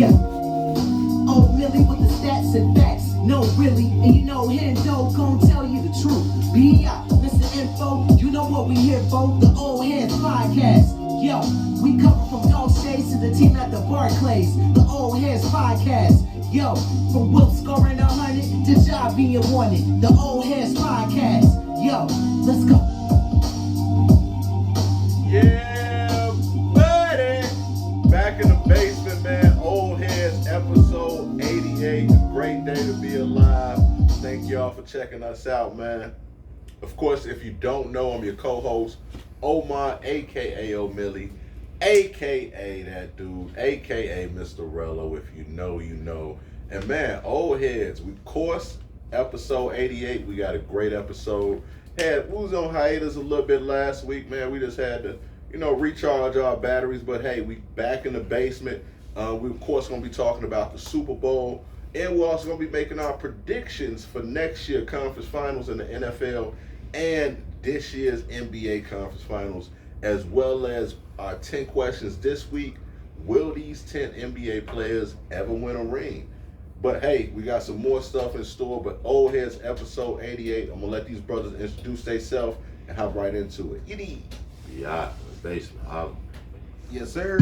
Yeah. Old Millie with the stats and facts. No, really. And you know, Hendo gon' tell you the truth. B.I. Mr. Info, you know what we here for. The Old Headz podcast. Yo, we cover from dog shades to the team at the Barclays. The Old Headz podcast. Yo, from Will scoring 100 to Ja being wanted. The Old Headz podcast. Yo, let's go. Yeah, buddy. Back in the basement, man. Old Headz episode 88. A great day to be alive. Thank y'all for checking us out, man. Of course, if you don't know, I'm your co-host, Omar, a.k.a. O'Millie, a.k.a. that dude, a.k.a. Mr. Rello. If you know, you know. And man, Old Headz, of course, episode 88. We got a great episode. We was on hiatus a little bit last week, man. We just had to, recharge our batteries. But hey, we back in the basement. We of course gonna be talking about the Super Bowl, and we're also gonna be making our predictions for next year conference finals in the NFL and this year's NBA conference finals, as well as our 10 questions this week. Will these 10 NBA players ever win a ring? But hey, we got some more stuff in store. But Old Headz episode 88. I'm gonna let these brothers introduce themselves and hop right into it. Yiddy. Yeah, basement. Yes, sir.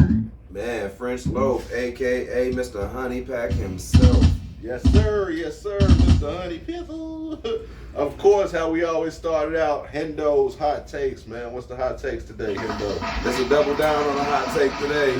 Man, French Loaf, a.k.a. Mr. Honeypack himself. Yes, sir. Yes, sir. Mr. Honey Pizzle. Of course, how we always started out, Hendo's hot takes, man. What's the hot takes today, Hendo? Let's double down on the hot take today.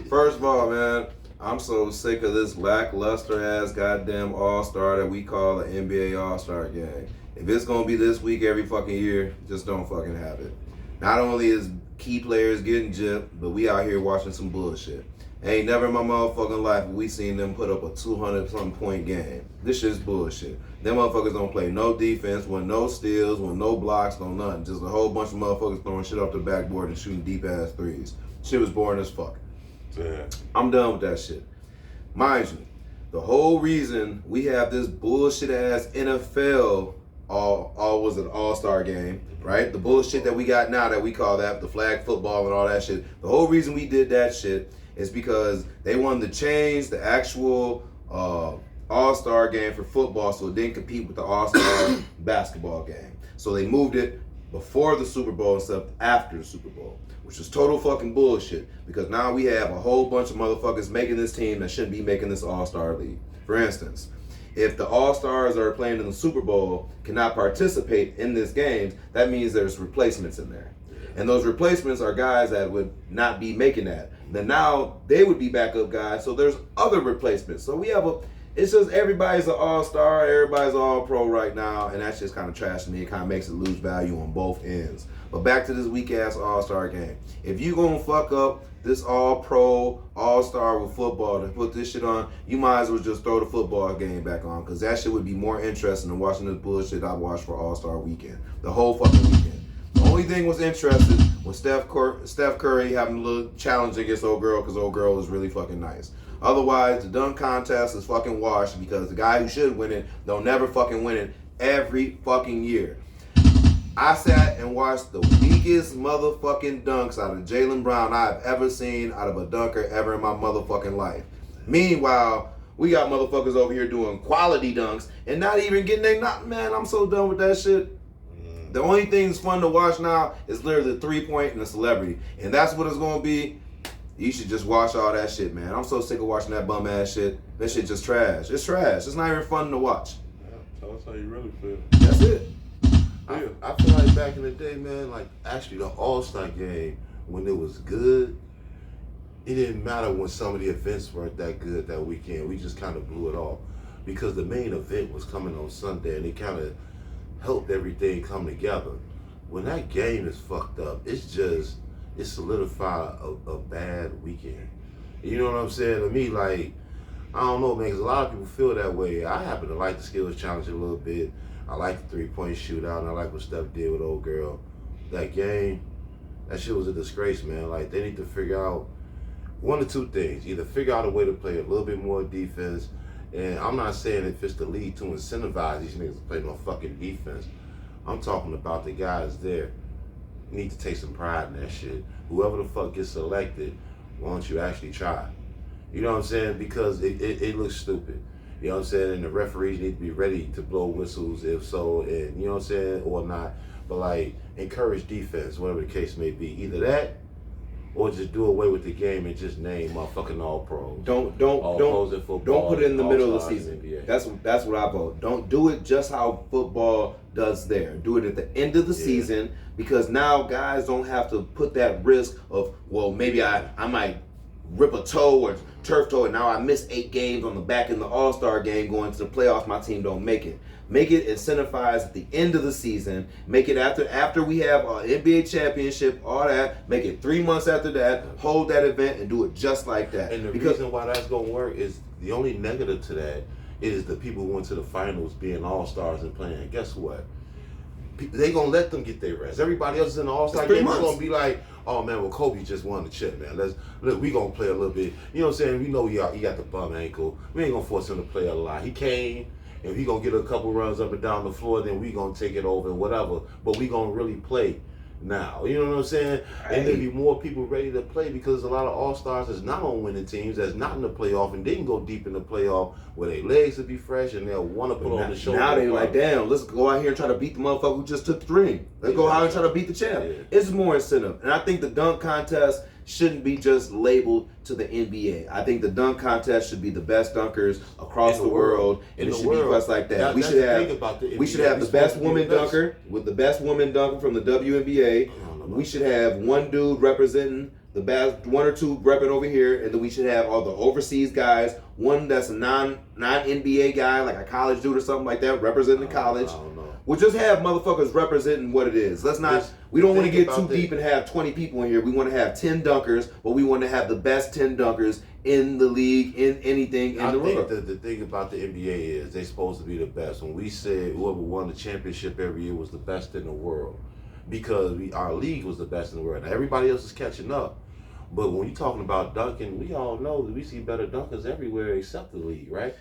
First of all, man, I'm so sick of this lackluster ass goddamn all-star that we call the NBA All-Star game. If it's gonna be this week every fucking year, just don't fucking have it. Not only is key players getting gypped, but we out here watching some bullshit. Ain't never in my motherfucking life we seen them put up a 200-something point game. This shit's bullshit. Them motherfuckers don't play no defense, with no steals, with no blocks, no nothing. Just a whole bunch of motherfuckers throwing shit off the backboard and shooting deep-ass threes. Shit was boring as fuck. Yeah. I'm done with that shit. Mind you, the whole reason we have this bullshit-ass NFL was an all-star game, right? The bullshit that we got now that we call that the flag football and all that shit. The whole reason we did that shit is because they wanted to change the actual all-star game for football so it didn't compete with the all-star basketball game. So they moved it before the Super Bowl instead of after the Super Bowl, which is total fucking bullshit because now we have a whole bunch of motherfuckers making this team that shouldn't be making this all-star league. For instance, if the all-stars that are playing in the Super Bowl cannot participate in this game, that means there's replacements in there. And those replacements are guys that would not be making that. Then now they would be backup guys, so there's other replacements. So we have it's just everybody's an all-star, everybody's all-pro right now, and that's just kind of trash to me. It kind of makes it lose value on both ends. But back to this weak-ass all-star game. If you gonna fuck up this all-pro, all-star with football to put this shit on, you might as well just throw the football game back on, because that shit would be more interesting than watching this bullshit I watched for All-Star Weekend. The whole fucking weekend. The only thing was interesting was Steph Curry having a little challenge against old girl, because old girl was really fucking nice. Otherwise, the dunk contest is fucking washed because the guy who should win it don't never fucking win it every fucking year. I sat and watched the weakest motherfucking dunks out of Jaylen Brown I've ever seen out of a dunker ever in my motherfucking life. Meanwhile, we got motherfuckers over here doing quality dunks and not even getting their knock. Man, I'm so done with that shit. The only thing that's fun to watch now is literally the 3-point and the celebrity. And that's what it's going to be. You should just watch all that shit, man. I'm so sick of watching that bum ass shit. That shit just trash. It's trash. It's not even fun to watch. Yeah, tell us how you really feel. That's it. I feel like back in the day, man, like actually the All-Star game, when it was good, it didn't matter when some of the events weren't that good that weekend. We just kind of blew it off because the main event was coming on Sunday and it kind of helped everything come together. When that game is fucked up, it solidified a bad weekend. You know what I'm saying? To me, like, I don't know, man, because a lot of people feel that way. I happen to like the skills challenge a little bit. I like the 3-point shootout, and I like what Steph did with old girl. That game, that shit was a disgrace, man. Like, they need to figure out one of two things. Either figure out a way to play a little bit more defense, and I'm not saying if it's the league to incentivize these niggas to play no fucking defense. I'm talking about the guys there. You need to take some pride in that shit. Whoever the fuck gets selected, why don't you actually try? You know what I'm saying? Because it looks stupid. You know what I'm saying? And the referees need to be ready to blow whistles if so, and you know what I'm saying, or not. But like encourage defense, whatever the case may be. Either that, or just do away with the game and just name motherfucking all pros. Don't put it in the middle of the season. That's what I vote. Don't do it just how football does there. Do it at the end of the season, because now guys don't have to put that risk of, well, maybe I might rip a toe or turf toe and now I miss 8 games on the back in the All-Star game going to the playoffs, my team don't make it. Make it incentivized at the end of the season. Make it after we have our NBA championship, all that. Make it 3 months after that. Hold that event and do it just like that. And the reason why that's gonna work is the only negative to that is the people who went to the finals being all-stars and playing. Guess what? They gonna let them get their rest. Everybody else is in the All-Star game. It's gonna be like, oh man, well Kobe just won the chip, man. We gonna play a little bit. You know what I'm saying? We know he got the bum ankle. We ain't gonna force him to play a lot. He came. If he gonna get a couple runs up and down the floor, then we gonna take it over and whatever. But we gonna really play now. You know what I'm saying? Right. And there be more people ready to play because a lot of all-stars is not on winning teams, that's not in the playoff, and they can go deep in the playoff where their legs will be fresh and they'll want to put on the shoulder. Now they like, damn, let's go out here and try to beat the motherfucker who just took the ring. Let's go out and try to beat the champ. Yeah. It's more incentive. And I think the dunk contest shouldn't be just labeled to the NBA. I think the dunk contest should be the best dunkers across the world, and it should be just like that. We should have the best woman dunker with the best woman dunker from the WNBA. We should have one dude representing the best, one or two repping over here, and then we should have all the overseas guys. One that's a non-NBA guy, like a college dude or something like that, representing the college. We'll just have motherfuckers representing what it is. Let's not. We don't want to get too deep and have 20 people in here. We want to have 10 dunkers, but we want to have the best 10 dunkers in the league, in anything in the world. The thing about the NBA is they're supposed to be the best. When we said whoever won the championship every year was the best in the world, because our league was the best in the world. Now everybody else is catching up. But when you're talking about dunking, we all know that we see better dunkers everywhere except the league, right?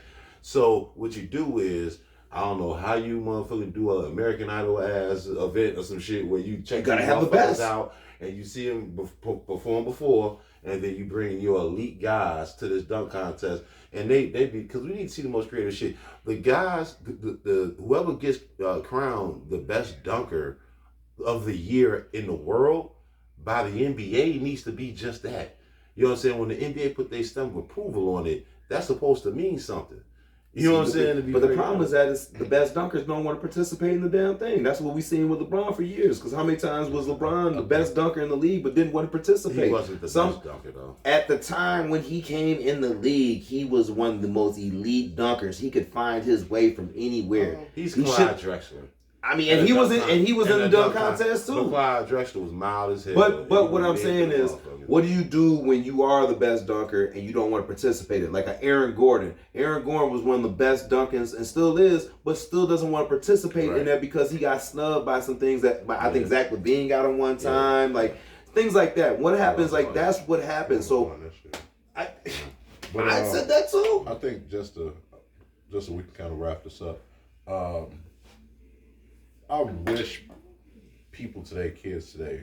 So what you do is, I don't know how you motherfucking do an American Idol ass event or some shit where you check gotta have the best out and you see them perform before, and then you bring your elite guys to this dunk contest, and they be, because we need to see the most creative shit. The guys, the whoever gets crowned the best dunker of the year in the world by the NBA needs to be just that. You know what I'm saying? When the NBA put their stamp of approval on it, that's supposed to mean something. You know what I'm saying? But the problem is that it's the best dunkers don't want to participate in the damn thing. That's what we've seen with LeBron for years. Because how many times was LeBron the best dunker in the league but didn't want to participate? He wasn't the best dunker, though. At the time when he came in the league, he was one of the most elite dunkers. He could find his way from anywhere. He's Clyde Drexler. I mean, and he was in the dunk contest too. Clyde Drexler was mild as hell. But what I'm saying is, what do you do when you are the best dunker and you don't want to participate in it? Like Aaron Gordon. Aaron Gordon was one of the best dunkers and still is, but still doesn't want to participate in that because he got snubbed by some things that I think Zach LaVine got him one time, like things like that. What happens? Like that's what happens. So I said that too. I think just so we can kind of wrap this up. I wish people today, kids today,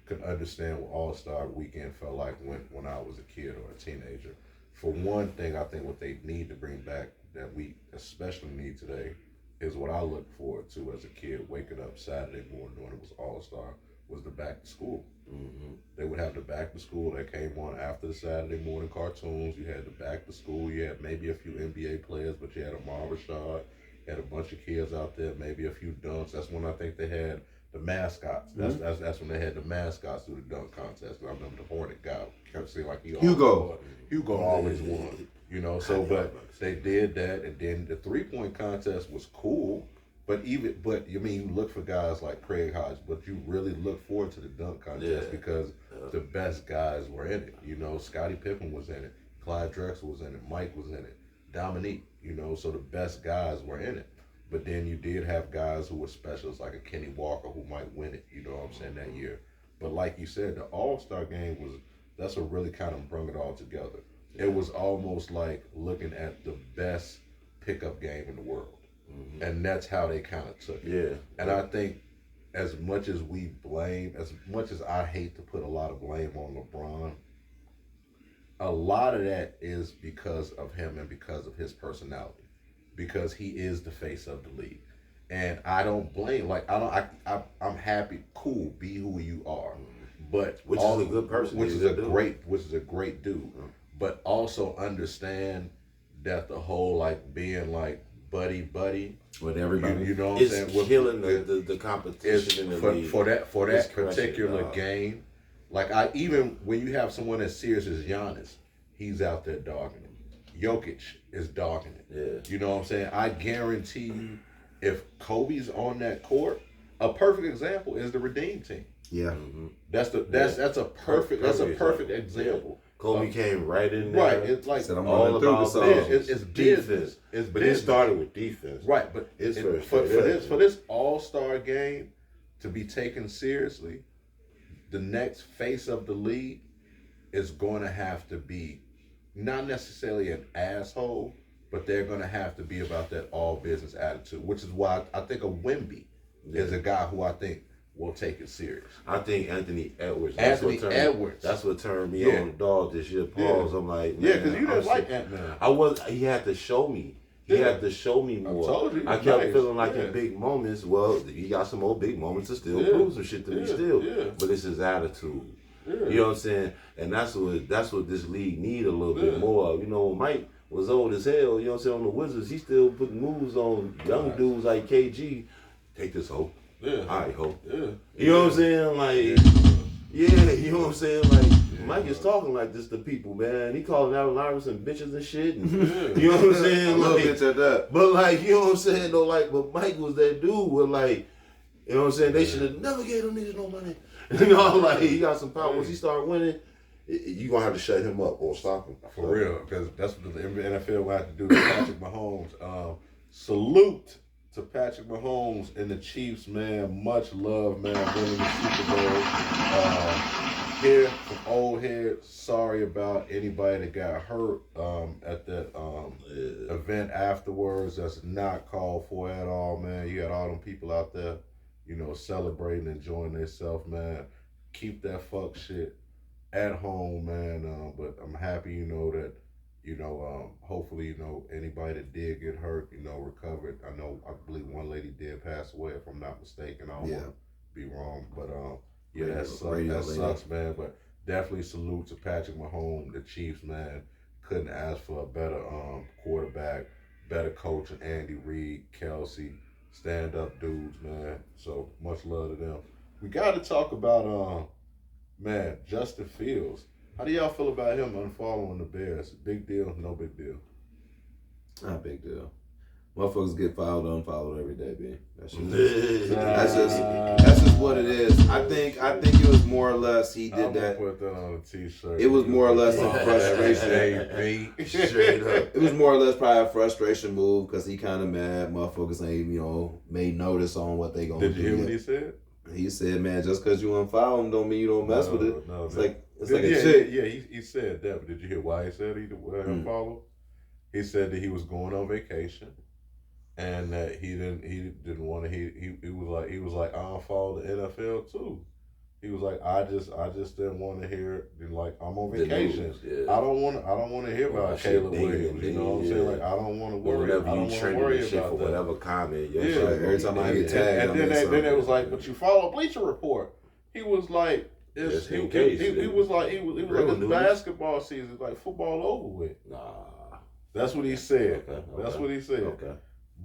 could understand what All-Star Weekend felt like when I was a kid or a teenager. For one thing, I think what they need to bring back that we especially need today is what I looked forward to as a kid, waking up Saturday morning when it was All-Star, was the back to school. Mm-hmm. They would have the back to school that came on after the Saturday morning cartoons. You had the back to school. You had maybe a few NBA players, but you had Amar Rashad. Had a bunch of kids out there, maybe a few dunks. That's when I think they had the mascots. That's when they had the mascots do the dunk contest. I remember the Hornet guy kept saying like Hugo always won. You know, so but they did that, and then the 3-point contest was cool. But you look for guys like Craig Hodge, but you really look forward to the dunk contest because the best guys were in it. You know, Scottie Pippen was in it, Clyde Drexler was in it, Mike was in it, Dominique. You know, so the best guys were in it. But then you did have guys who were specialists, like a Kenny Walker, who might win it, you know what I'm saying, that year. But like you said, the All-Star game that's what really kind of brought it all together. It was almost like looking at the best pickup game in the world. Mm-hmm. And that's how they kind of took it. Yeah. And I think as much as I hate to put a lot of blame on LeBron, a lot of that is because of him and because of his personality, because he is the face of the league, and I don't blame. Like I'm happy. Cool, be who you are, but Which is a good person. which is a great dude. But also understand that the whole like being like buddy with everybody, you know what I'm saying? It's killing the competition in the league. For that It's particular crushing, game. Like even when you have someone as serious as Giannis, he's out there dogging him. Jokic is dogging it. Yeah. You know what I'm saying? I guarantee you, if Kobe's on that court, a perfect example is the Redeem team. Yeah. That's a perfect example. Kobe came right in there. Right, it's like Said, I'm all running through about the songs. it's business. It's But business. it started with defense. Right, but It's for this All-Star game to be taken seriously, the next face of the league is going to have to be not necessarily an asshole, but they're going to have to be about that all business attitude, which is why I think a Wemby is a guy who I think will take it serious. I think Anthony Edwards. That's what turned me on the dog this year. Pause. I'm like, because you didn't I'm like sick. Ant-Man. He had to show me. He had to show me more. told you, I kept nice. feeling like Yeah. in big moments, well, he got some more big moments to still Yeah. prove some shit to me still. Yeah. But it's his attitude. Yeah. You know what I'm saying? And that's what this league need a little bit more of. You know, when Mike was old as hell, you know what I'm saying, on the Wizards, he still putting moves on young dudes like KG. Take this hoe. Yeah. All right, ho. Yeah. You know what I'm saying? Like, yeah, you know what I'm saying? Like, Mike is talking like this to people, man. He calling Allen Iverson bitches and shit. And, you know what I'm saying? A little Like, bitch at that. but like, you know what I'm saying? Though, like, but Mike was that dude with like, you know what I'm saying? They should have never gave them niggas no money. You know, like, he got some power. Once he start winning, you gonna have to shut him up or stop him. For real, because that's what the NFL will have to do to Patrick Mahomes. Salute to Patrick Mahomes and the Chiefs, man. Much love, man, winning the Super Bowl. Here from Old Head, sorry about anybody that got hurt at that event afterwards. That's not called for at all, man. You got all them people out there, you know, celebrating, enjoying themselves, man. Keep that fuck shit at home, man. But I'm happy, you know, that, you know, hopefully, you know, anybody that did get hurt, you know, recovered. I believe one lady did pass away, if I'm not mistaken. I don't want to be wrong, but yeah, that sucks, man. But definitely salute to Patrick Mahomes, the Chiefs, man. Couldn't ask for a better quarterback, better coach than Andy Reid, Kelsey, stand-up dudes, man. So much love to them. We got to talk about man, Justin Fields. How do y'all feel about him unfollowing the Bears? Big deal, no big deal? Not a big deal. Motherfuckers get followed, unfollowed every day, B. That's just what it is. I think it was more or less he did that. Put that on a t-shirt. It was more or less a frustration. Straight up. It was more or less probably a frustration move because he kind of mad. Motherfuckers ain't, you know, made notice on what they gonna do. Did you hear what he said? He said, man, just because you unfollow him don't mean you don't mess with it. No, it's like a yeah, chick. Yeah, he said that, but did you hear why he said he unfollowed? He said that he was going on vacation. And that he didn't want to. He was like I unfollowed the NFL too. He was like I just didn't want to hear it. Like I'm on vacation. I don't want to hear about Caleb Williams. You know what I'm saying? Like I don't want to worry. I don't want to worry about that. Whatever comment. Yeah, every time I get tagged. And then it was like, but you follow Bleacher Report. He was like, he was like it's basketball season, like football over with. Nah. That's what he said. Okay. That's what he said. Okay.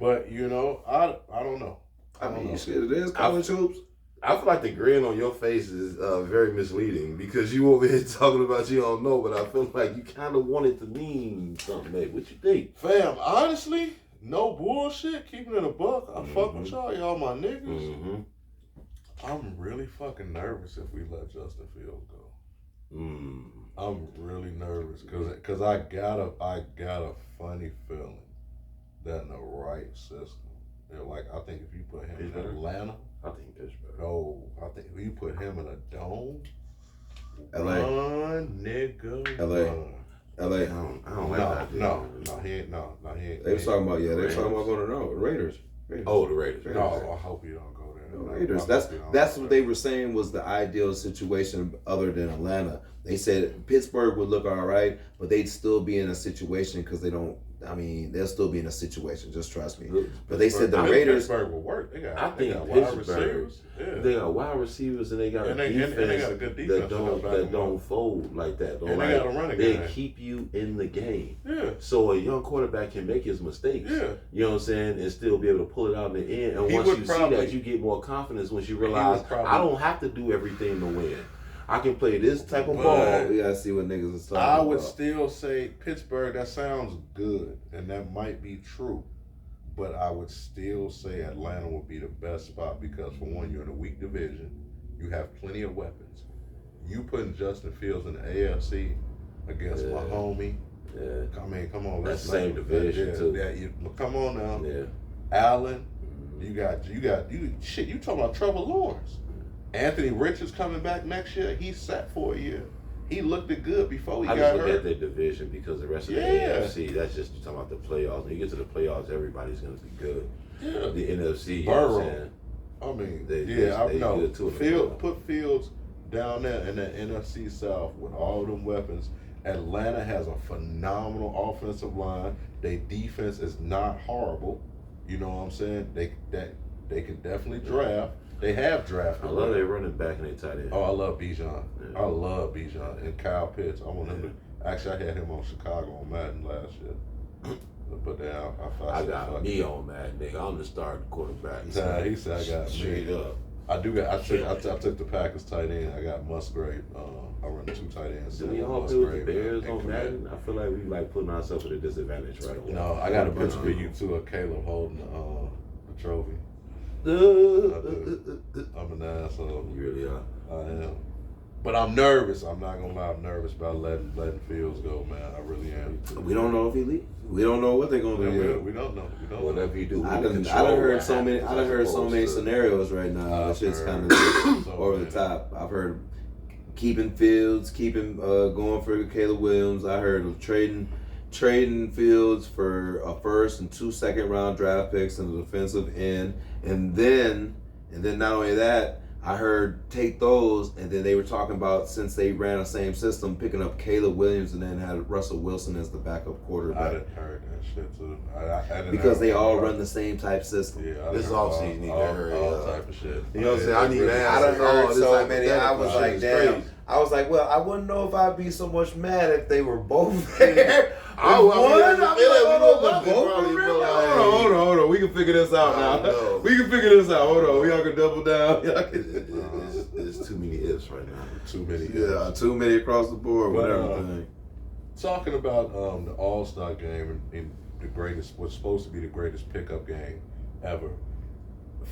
But you know, I don't know. I mean, shit, it is college hoops. I feel like the grin on your face is very misleading because you over here talking about you don't know, but I feel like you kind of want it to mean something, mate. What you think? Fam, honestly, no bullshit, keeping it a buck. I fuck with y'all my niggas. Mm-hmm. I'm really fucking nervous if we let Justin Fields go. I'm really nervous because I got a funny feeling that in the right system, like I think if you put him in Atlanta, I think Pittsburgh. no, I think if you put him in a dome, LA. run, nigga, LA. run. LA. I don't like that. No, he ain't. They was talking about they were talking about going to Raiders. Oh, the Raiders. No, I hope you don't go there. The Raiders. That's what they were saying was the ideal situation other than Atlanta. They said Pittsburgh would look all right, but they'd still be in a situation because they don't. I mean, they'll still be in a situation. Just trust me. But they said the I think Raiders. Pittsburgh will work. They got Pittsburgh, wide receivers. Yeah. they got wide receivers and they got a defense, they got a good defense that don't fold like that. And they got a running They game. keep you in the game. Yeah. So a young quarterback can make his mistakes. Yeah. You know what I'm saying? And still be able to pull it out in the end. And He once would you probably- see that, you get more confidence once you realize I don't have to do everything to win. I can play this type of ball. We gotta see what niggas is talking I would about. still say Pittsburgh. That sounds good, and that might be true. But I would still say Atlanta would be the best spot because, for one, you're in a weak division. You have plenty of weapons. You putting Justin Fields in the AFC against my homie. Yeah. I mean, come on. That's the same division, too. Yeah, come on now. Yeah. Allen. You talking about Trevor Lawrence. Anthony Richards coming back next year. He sat for a year. He looked good before he I got just look hurt. at their division because the rest of the Yeah. AFC, that's just talking about the playoffs. When you get to the playoffs, everybody's going to be good. Yeah. The NFC, you know what I'm Burrow. saying? I mean, They know. good too in the playoffs. Put Fields down there in the NFC South with all them weapons. Atlanta has a phenomenal offensive line. Their defense is not horrible. You know what I'm saying? They can definitely draft. They have drafted. I love their running back and their tight end. Oh, I love Bijan. Yeah. I love Bijan and Kyle Pitts. I want him to. Actually, I had him on Chicago on Madden last year. But then I got me on that nigga. I'm the starting quarterback. Nah, he said I got straight me. up. I took the Packers tight end. I got Musgrave. I run 2 tight ends. Do we all play with the Bears on Madden? I feel like we putting ourselves at a disadvantage right away. No, I got a picture for you too of Caleb holding the trophy. I'm an asshole. You really are. I am. But I'm nervous. I'm not gonna lie. I'm nervous about letting Fields go, man. I really am. We don't know if he leaves. We don't know what they're gonna do. We don't know. We don't Whatever know. you do, I done heard so many scenarios right now. It's just kind of over the top. I've heard keeping Fields, going for Caleb Williams. I heard of trading Fields for a first and 2 second-round draft picks and a defensive end, and then not only that, I heard take those, and then they were talking about, since they ran the same system, picking up Caleb Williams and then had Russell Wilson as the backup quarterback. I didn't heard that shit too. Because they all run the same type system. Yeah, This offseason need to hurry all up. type of shit. You know what I'm saying? I need to I done heard so many. I was hypothetical like, shit is damn. crazy. I was like, well, I wouldn't know if I'd be so much mad if they were both there. Hold on. We can figure this out now. No. We can figure this out. Hold on. We all can double down. There's too many ifs right now. Too many. Yeah, too many across the board with everything. Talking about the All-Star game and the greatest, what's supposed to be the greatest pickup game ever.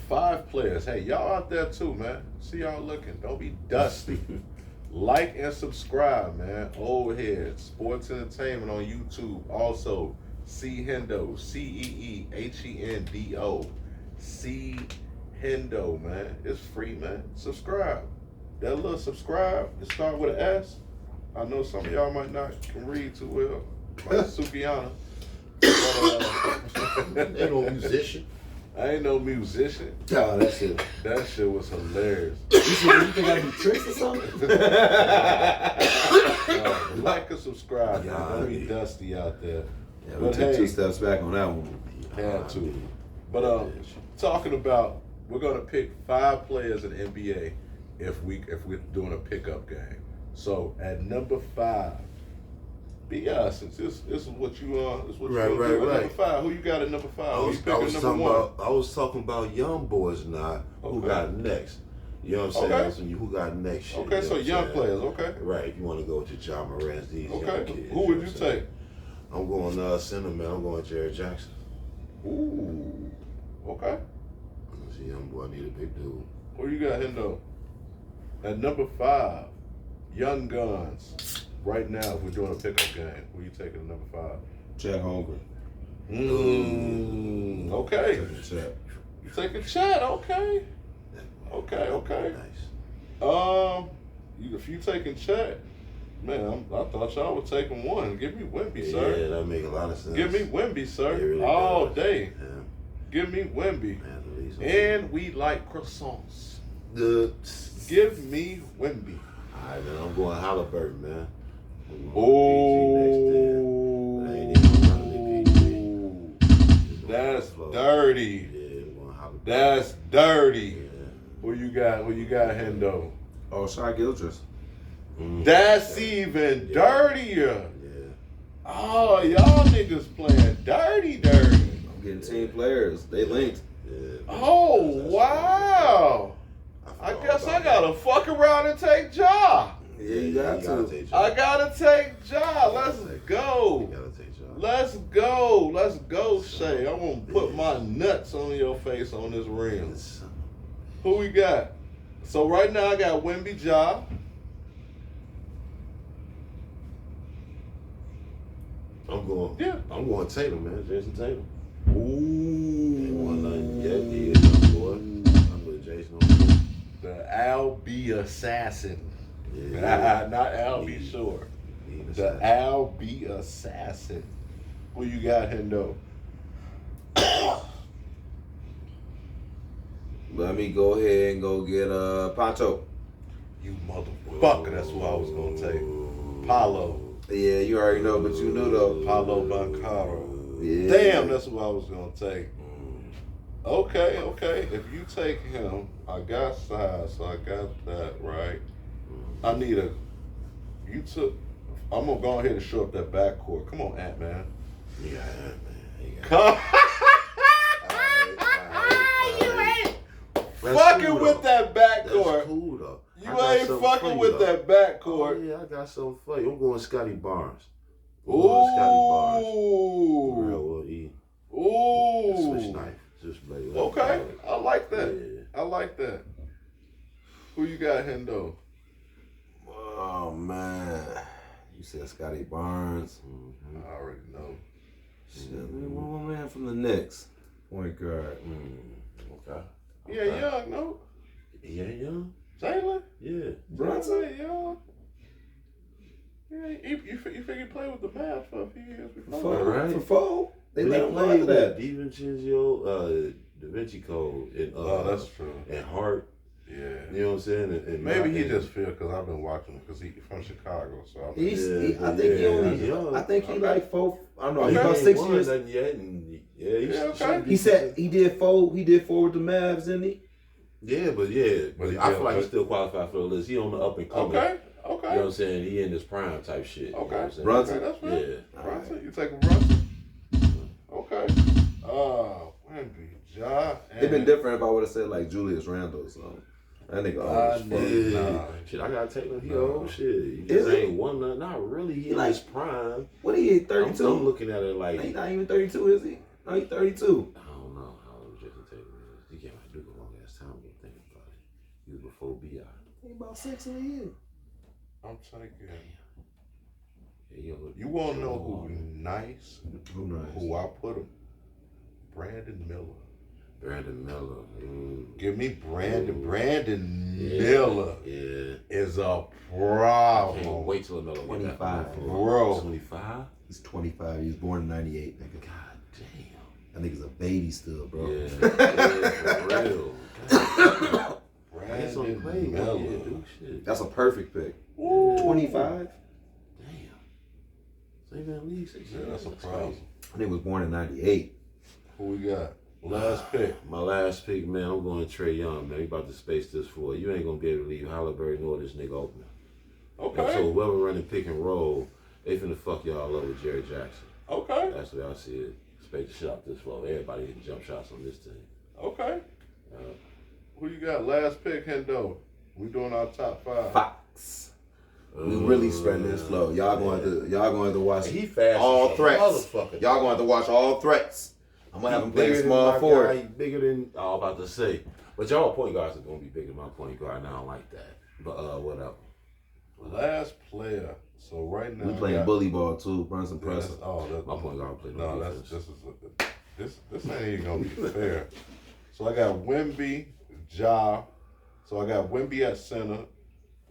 5 players. Hey, y'all out there too, man. See y'all looking. Don't be dusty. Like and subscribe, man. Old Headz Sports Entertainment on YouTube. Also, C Hendo, CEEHENDO. C Hendo, man. It's free, man. Subscribe. That little subscribe, it start with an S. I know some of y'all might not can read too well. Like Sukiana. Ain't no musician. I ain't no musician. Oh, that shit. That shit was hilarious. You think I do tricks or something? Like and subscribe, man. Don't be dusty out there. Yeah, we took 2 steps back on that one. Had to. But talking about, we're gonna pick 5 players in the NBA if we're doing a pickup game. So at number 5, be since this is what you this is what Right, you gonna do. At right. number 5, who you got at number 5? I Who was you picking number 1? I was talking about young boys now. Who Okay. got next? You know what I'm saying? Okay. That's when who got next shit. Okay, you know so what I'm young saying? players, okay. Right, if you want to go with your John Morant's, these young Okay. kids. Who would know you what I'm saying? take? I'm going center, man. I'm going Jared Jackson. Ooh. Okay. This young boy need a big dude. Who you got, Hendo? At number 5, Young Guns. Right now, if we're doing a pickup game, who you taking at number 5? Chet Holmgren. Okay. Chet. You taking Chet? Okay. Okay. Nice. If you taking Chet, man, I thought y'all were taking one. Give me Wemby, sir. Yeah, that make a lot of sense. Give me Wemby, sir. It really All does. day. Yeah. Give me Wemby. Man, at least And we like croissants. the Give me Wemby. right, man. I'm going Halliburton, man. Oh, I ain't even gonna PG. that's dirty. Yeah, I'm going Halliburton. That's dirty. Yeah. Who you got? Who you got, Hendo? Oh, Shai Gilchrist. That's even dirtier. Yeah. Oh, y'all niggas playing dirty. I'm getting team players. They linked. Yeah. Oh, wow. I forgot guess about I gotta fuck around and take Ja. Yeah, you got to. I gotta take Ja. Let's go. You gotta take Ja. Let's go. Let's go, Shay. I'm gonna put my nuts on your face on this ring. Who we got? So right now I got Wemby, Ja. I'm going. Yeah. I'm going Tatum, man. Jason Tatum. Ooh. Ain't won nothing yet. He is young boy. I'm with Jason on the The Al-B assassin. Yeah. Not Al-B Shore. The Al-B assassin. Who you got, Hendo? Let me go ahead and go get Poncho. You motherfucker, that's who I was gonna take. Paulo. Yeah, you already know, but you knew though. Paulo Banchero. Yeah. Damn, that's who I was gonna take. Okay. If you take him, I got size, so I got that right. I need a. You took. I'm gonna go ahead and show up that backcourt. Come on, Ant-Man. Yeah, man. Come. Fucking with that That's backcourt. cool though. You I got ain't something fucking for with you, though. that backcourt. Oh, yeah, I got something for you. I'm going Scotty Barnes. Ooh. Real well eat. Ooh. Switch knife. Just play. Okay. I like that. Yeah. I like that. Who you got, Hendo? Oh man, you said Scotty Barnes. I already know. Shit, man, one man from the Knicks, point guard. Okay. Yeah, young, no? Yeah, young. Jalen? Yeah. Brunson, young. Yeah, you figure he played with the Mavs for a few years before. All right. For four, they They let him played play that. DiVincenzo, Da Vinci Code, and That's true. and Hart. Yeah. You know what I'm saying? And Maybe he just feel because I've been watching him because he's from Chicago. So I I think he only. young. I think he like four. I don't know. Okay. He about He 6 ain't won years. nothing yet, and yeah, okay. He said he did four. He did four with the Mavs, didn't he? Yeah, but he I feel did, like he but- still qualified for the list. He on the up and coming. Okay. You know what I'm saying? He in his prime type shit. You know what I'm saying? Brunson? Okay, that's fine. Yeah. Brunson, you take a Brunson. Okay. Wemby, Ja. It'd been different if I would have said like Julius Randle or something. That nigga always fuck. Yeah. Nah. Shit, I gotta take him. He Nah. old shit. He Is just he? ain't won nothing. Not really. He in like- his prime. What he hit? I'm 32. looking at it like He not even 32, is he? No, he 32. I don't know how old Jason Tatum is. He came out of Duke a long ass time ago. Think about it. He was before BI. He about 6 in a year. I'm taking. Yeah, he look- You want to know who nice? Who knows? Who I put him? Brandon Miller. Brandon Miller. Give me Brandon. Brandon Yeah. Miller Yeah. is a Can't problem. wait till Miller get that 25. from Bro. 25? He's 25. He was born in 98, nigga. God damn. That nigga's a baby still, bro. Yeah, for real. God. That's on Brandon play, Miller. yeah, dude. Shit. That's a perfect pick. Ooh. 25? Damn. So he been in the league 6 Yeah, years. that's a problem. I think was born in 98. Who we got? Last pick. My last pick, man, I'm going to Trey Young, man. We about to space this for you. You ain't going to be able to leave Halliburton or this nigga open. Okay. And so whoever running pick and roll, they finna fuck y'all up with Jerry Jackson. Okay. That's the way I see it. Space the shit out this floor. Everybody hitting jump shots on this team. Okay. Who you got? Last pick, Hendo. We doing our top 5. Fox. We really spreading this flow. Y'all going to watch He fast all as a threats. motherfucker. Y'all going to watch all threats. I'm gonna have him Bigger playing than small my forward. guy, bigger than I was about to say. But y'all point guards are gonna be bigger than my point guard, and I don't like that. But whatever. Last player. So right now We playing bully ball too. Brunson Presser. My point guard played No, no that's defense. this ain't even gonna be fair. So I got Wemby, Ja. So I got Wemby at center.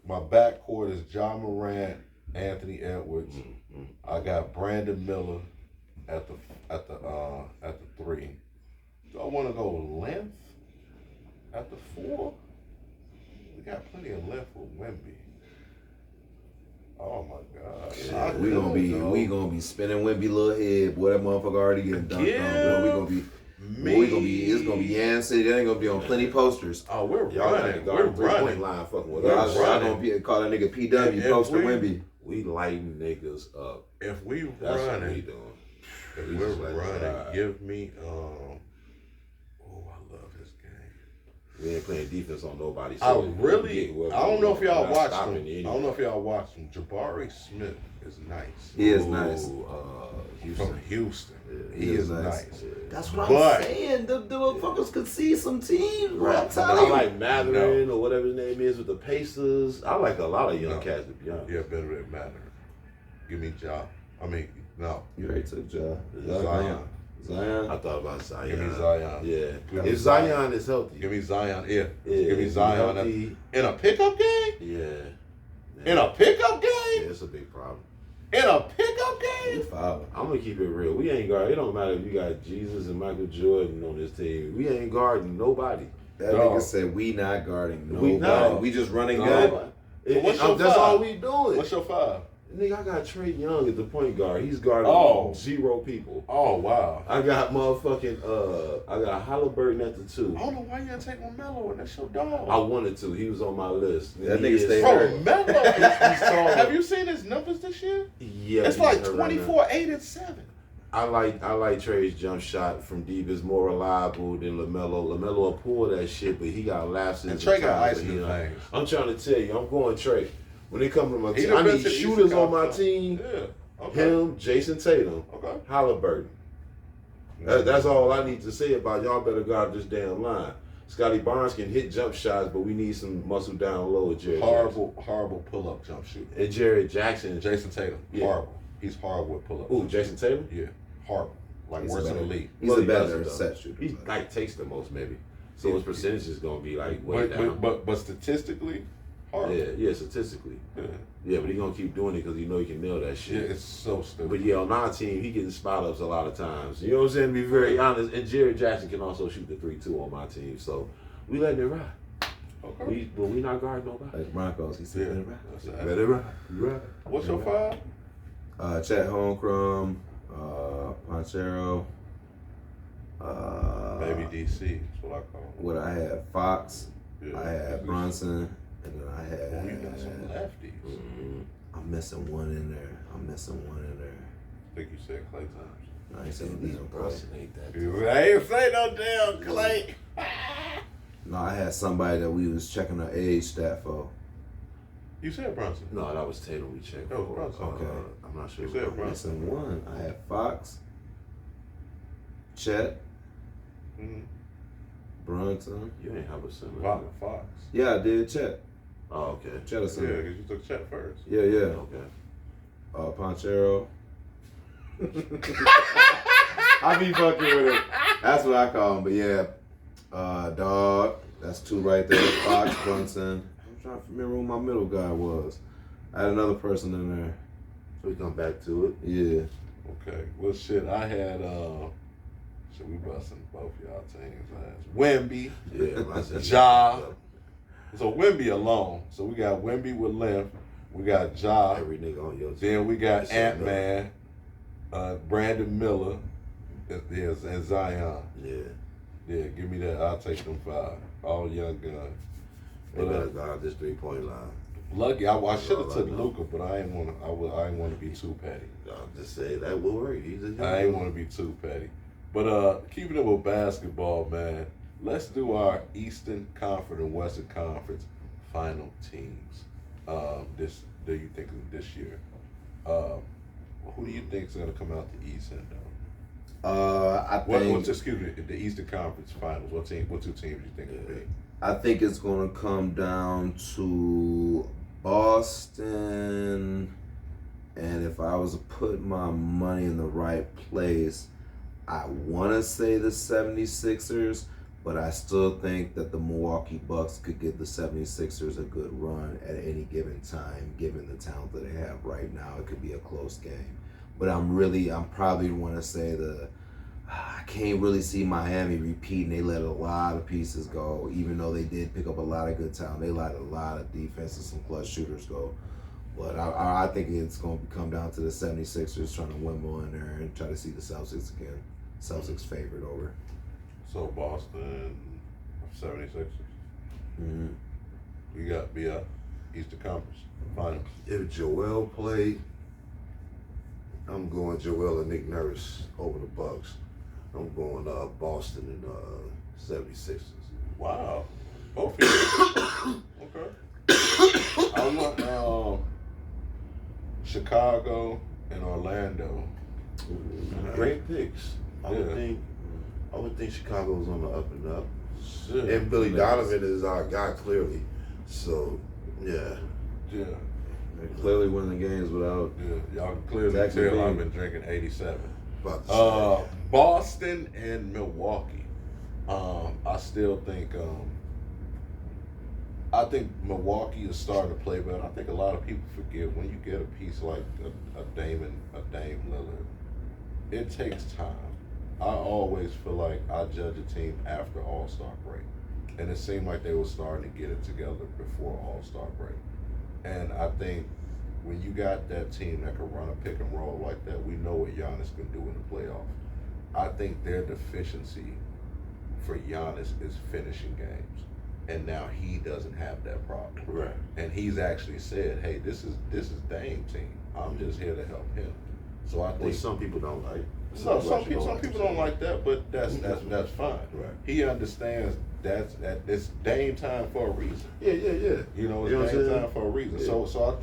My backcourt is Ja Morant, Anthony Edwards. I got Brandon Miller at the 3. Do I want to go length at the 4? We got plenty of length with Wemby. Oh my God. Yeah, we gonna be spinning Wimby little head. Boy, that motherfucker already getting dunked on. Boy, it's gonna be Yan City. That ain't gonna be on plenty posters. Oh, we're Y'all running. got We're the 3-point running. line fucking with We're us. Y'all gonna call that nigga PW poster Wimby. We lighting niggas up. If we That's what we running, doing. if We we're just let it running, ride. give me oh, I love this game. We ain't playing defense on nobody. I So really, I don't know if y'all We're not watched stopping him. you I anyway. don't know if y'all watched him. Jabari Smith is nice. He is nice. Houston. From Houston. Yeah, he is nice. Yeah. That's what But- I'm saying. The motherfuckers could see some teams, bro. I'm I telling you. like Matherin or whatever his name is with the Pacers. I like a lot of young cats to be honest. Yeah, better than matter. Give me Ja. I mean, no. You already took Ja. Zion. Zion. I thought about Zion. Give me Zion. Yeah. Give me If Zion is healthy. Give me Zion. Yeah. Yeah, Give me if Zion. healthy, In a pickup game? yeah. In a pickup Yeah, game? it's a big problem. In a pickup You game? foul. I'm gonna keep it real. We ain't guard. It don't matter if you got Jesus and Michael Jordan on this team. We ain't guarding nobody. That No. nigga said we not guarding We nobody. not. We just running No. good. So what's your That's five? all we doing. What's your five? Nigga, I got Trey Young at the point guard. He's guarding Oh. 0 people. Oh, wow. I got motherfucking I got Halliburton at the 2. I don't know why you didn't take Melo, and that's your I dog. wanted to. He was on my list. That He nigga is- stayed Bro, hurt. Melo. He's tall. Have you seen his numbers this year? Yeah, It's he's like hurt right now. 24, 8, and 7. I like Trey's jump shot from deep. Is more reliable than LaMelo. LaMelo will pull that shit, but he got lapses. And Trey got times, ice but in he the not. veins. I'm trying to tell you, I'm going Trey. When it comes to my He team, done I been need to the shooters Eastern on my Conference. team. Yeah. Okay. Him, Jason Tatum, Okay. Halliburton. That's all I need to say about y'all. Better guard this damn line. Scotty Barnes can hit jump shots, but we need some muscle down low with Jared Horrible pull-up jump shooter. Jackson. And Jared Jackson. Jason Tatum, Yeah. horrible. He's horrible with pull-up. Ooh, Jason Tatum? Yeah, horrible. Like He's worse a in the better- league. He's Well, a he better doesn't, though. set shooter. He like takes the most maybe. So his percentage is gonna be like way But, down. but statistically, horrible. Yeah, statistically. Yeah. Yeah, but he gonna keep doing it because he know he can nail that Yeah, shit. it's so stupid. But yeah, on our team, he getting spot ups a lot of times. You know what I'm saying? To be very honest. And Jared Jackson can also shoot the 3-2 on my team. So we letting it ride. Okay. We not guarding nobody. Like Broncos, he said. Yeah. Yeah. That's it. Let it ride. Right. What's your five? Chet Holmgren, Ponchero. Baby DC. That's what I call him. What I had, Fox. Yeah. I had Brunson, and then I Oh, you got some had. lefties. Mm-hmm. I'm missing one in there. I think you said Clay Thompson. No, I ain't saying these, bro. Brunson ain't that. I ain't say no damn Clay. No, I had somebody that we was checking her age stat for. You said Brunson. No, that was Tatum we checked. Oh, for. Brunson. Okay. I'm not sure. You said who- Brunson. Missing one. I had Fox, Chet, Mm-hmm. Brunson. You ain't have a similar. Fox. Yeah, I did Chet. Oh, okay. Chet or Yeah, something. because you took Chet first. Yeah, yeah. Okay. Ponchero. I be fucking with it. That's what I call him. But yeah, Dog. That's two right there. Fox, Brunson. I'm trying to remember who my middle guy was. I had another person in there. We come back to it. Yeah. Okay. Well, shit, I had, we busting both y'all teams' ass. Wemby. Yeah, I said Ja. So Wemby alone. So we got Wemby with Limp. We got Ja. Every nigga on your team. Then we got That's Ant-Man, Brandon Miller, and Zion. Yeah. Yeah, give me that. I'll take them 5. All young guns. They But, better guard this 3-point line. lucky, I should have All took I know. Luka, but I ain't want to. I ain't want to be too petty. I'll just say that will work. He's a young I ain't guy. want to be too petty. But keeping it with basketball, man, let's do our Eastern Conference and Western Conference final teams. Do you think of this year? Who do you think is going to come out the East end though? I think Excuse me, the Eastern Conference Finals. What two teams do you think it'll be? I think it's gonna come down to Boston, and if I was to put my money in the right place, I want to say the 76ers, but I still think that the Milwaukee Bucks could give the 76ers a good run at any given time, given the talent that they have right now. It could be a close game. But I'm probably want to say I can't really see Miami repeating. They let a lot of pieces go, even though they did pick up a lot of good talent. They let a lot of defense and some clutch shooters go. But I think it's going to come down to the 76ers trying to win one there and try to see the Celtics again. Celtics favored over. So Boston 76ers. Mm-hmm. We got Eastern Conference Finals. If Joel played, I'm going Joel and Nick Nurse over the Bucks. I'm going Boston and 76ers. Wow. Both of you. Okay. I want Chicago and Orlando. Great picks. I would think Chicago's on the up and up. And Billy Donovan is our guy clearly. So yeah. Yeah. They're clearly winning the games without. Yeah. Y'all can clearly Exactly. tell I've been drinking 87. About to say. Boston and Milwaukee. I still think Milwaukee is starting to play better. I think a lot of people forget when you get a piece like a Dame Lillard, it takes time. I always feel like I judge a team after All-Star break. And it seemed like they were starting to get it together before All-Star break. And I think when you got that team that can run a pick and roll like that, we know what Giannis can do in the playoffs. I think their deficiency for Giannis is finishing games. And now he doesn't have that problem. Right. And he's actually said, hey, this is Dame team. I'm just here to help him. So I think Which some people don't like. some people don't like that, but that's fine. Right. He understands that it's Dame time for a reason. Yeah. You know, You know it's what I'm Dame saying? time for a reason. Yeah. So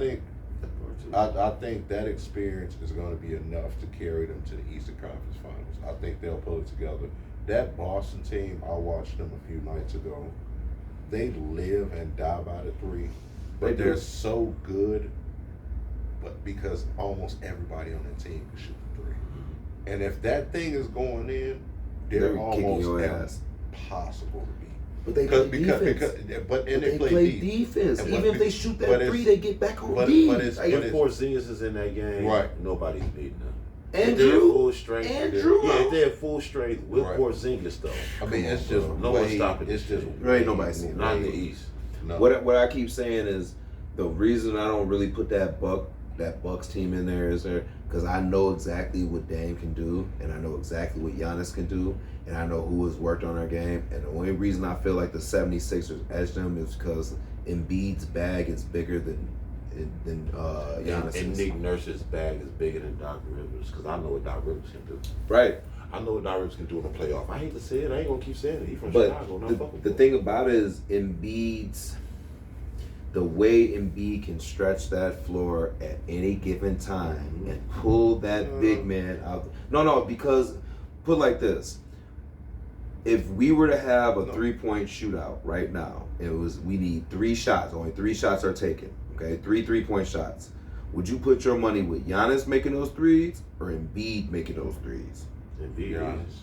I think that experience is going to be enough to carry them to the Eastern Conference Finals. I think they'll pull it together. That Boston team, I watched them a few nights ago. They live and die by the three, but they're so good. But because almost everybody on that team can shoot the three, and if that thing is going in, they're kicking your almost ass. impossible to beat. But they play defense. But They play defense. And Even but- if they shoot but that it's- three, they get back on but D. it's- Like, but If Porzingis is in that game, Right. nobody's beating them. And If they're Drew. full strength. And if Drew. they're full strength with Right. Porzingis though. I mean, it's just No one's stopping It's this just shit. There ain't nobody seeing Not in the way- East. No. What I keep saying is the reason I don't really put that Bucks team in there is because I know exactly what Dame can do, and I know exactly what Giannis can do, and I know who has worked on their game. And the only reason I feel like the 76ers edge them is because Embiid's bag is bigger than Giannis. And Nick Nurse's bag is bigger than Doc Rivers because I know what Doc Rivers can do. Right. I know what Doc Rivers can do in the playoff. I hate to say it. I ain't gonna keep saying it. He from But Chicago. Not fucking the thing about it is the way Embiid can stretch that floor at any given time and pull that big man out. No, because put it like this. If we were to have a 3-point shootout right now, we need 3 shots. Only 3 shots are taken. Okay, 3 3-point shots. Would you put your money with Giannis making those threes or Embiid making those threes? Embiid. Giannis.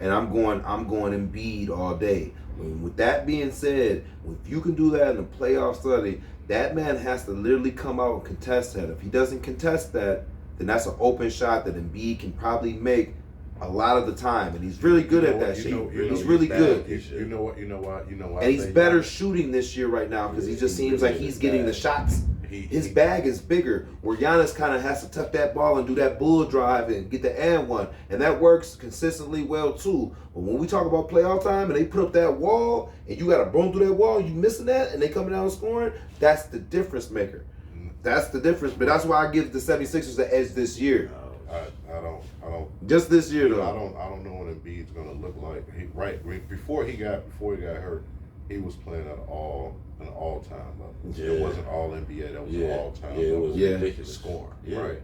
And I'm going Embiid all day. With that being said, if you can do that in a playoff study, that man has to literally come out and contest that. If he doesn't contest that, then that's an open shot that Embiid can probably make a lot of the time, and he's really good at that shit. He's really good. You know what? And he's better shooting this year right now because he just seems like he's getting the shots. His bag is bigger, where Giannis kind of has to tuck that ball and do that bull drive and get the and one, and that works consistently well too. But when we talk about playoff time and they put up that wall and you got to run through that wall, you missing that, and they coming down and scoring, that's the difference maker. That's the difference. But that's why I give the 76ers the edge this year. I don't. Just this year though. I don't know what Embiid's gonna look like. Before he got hurt, he was playing at an all-time level. Yeah. It wasn't all NBA. That was an all-time it level. was ridiculous. Scoring. Yeah. Right.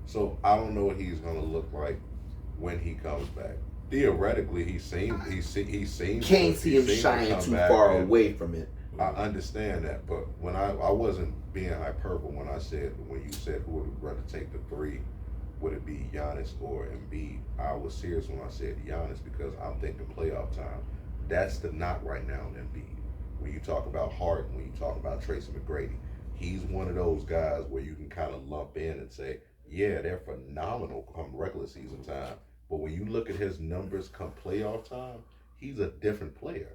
So I don't know what he's gonna look like when he comes back. Theoretically, he seems. Can't see him shying too far away from it. I understand that, but when I wasn't being hyperbole when you said who would rather take the 3, would it be Giannis or Embiid? I was serious when I said Giannis because I'm thinking playoff time. That's the knock right now in Embiid. When you talk about Harden, when you talk about Tracy McGrady, he's one of those guys where you can kind of lump in and say, yeah, they're phenomenal come regular season time. But when you look at his numbers come playoff time, he's a different player.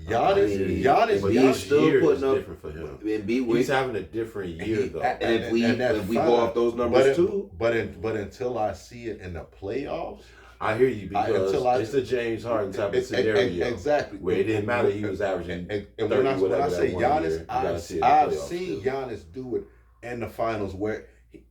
Giannis, but he's he's still putting up different for him. Embiid. He's having a different year though. And if we go off those numbers too, but until I see it in the playoffs, I hear you because it's a James Harden type of scenario. Exactly. Where it didn't matter he was averaging. And when I say Giannis, I've seen still. Giannis do it in the finals where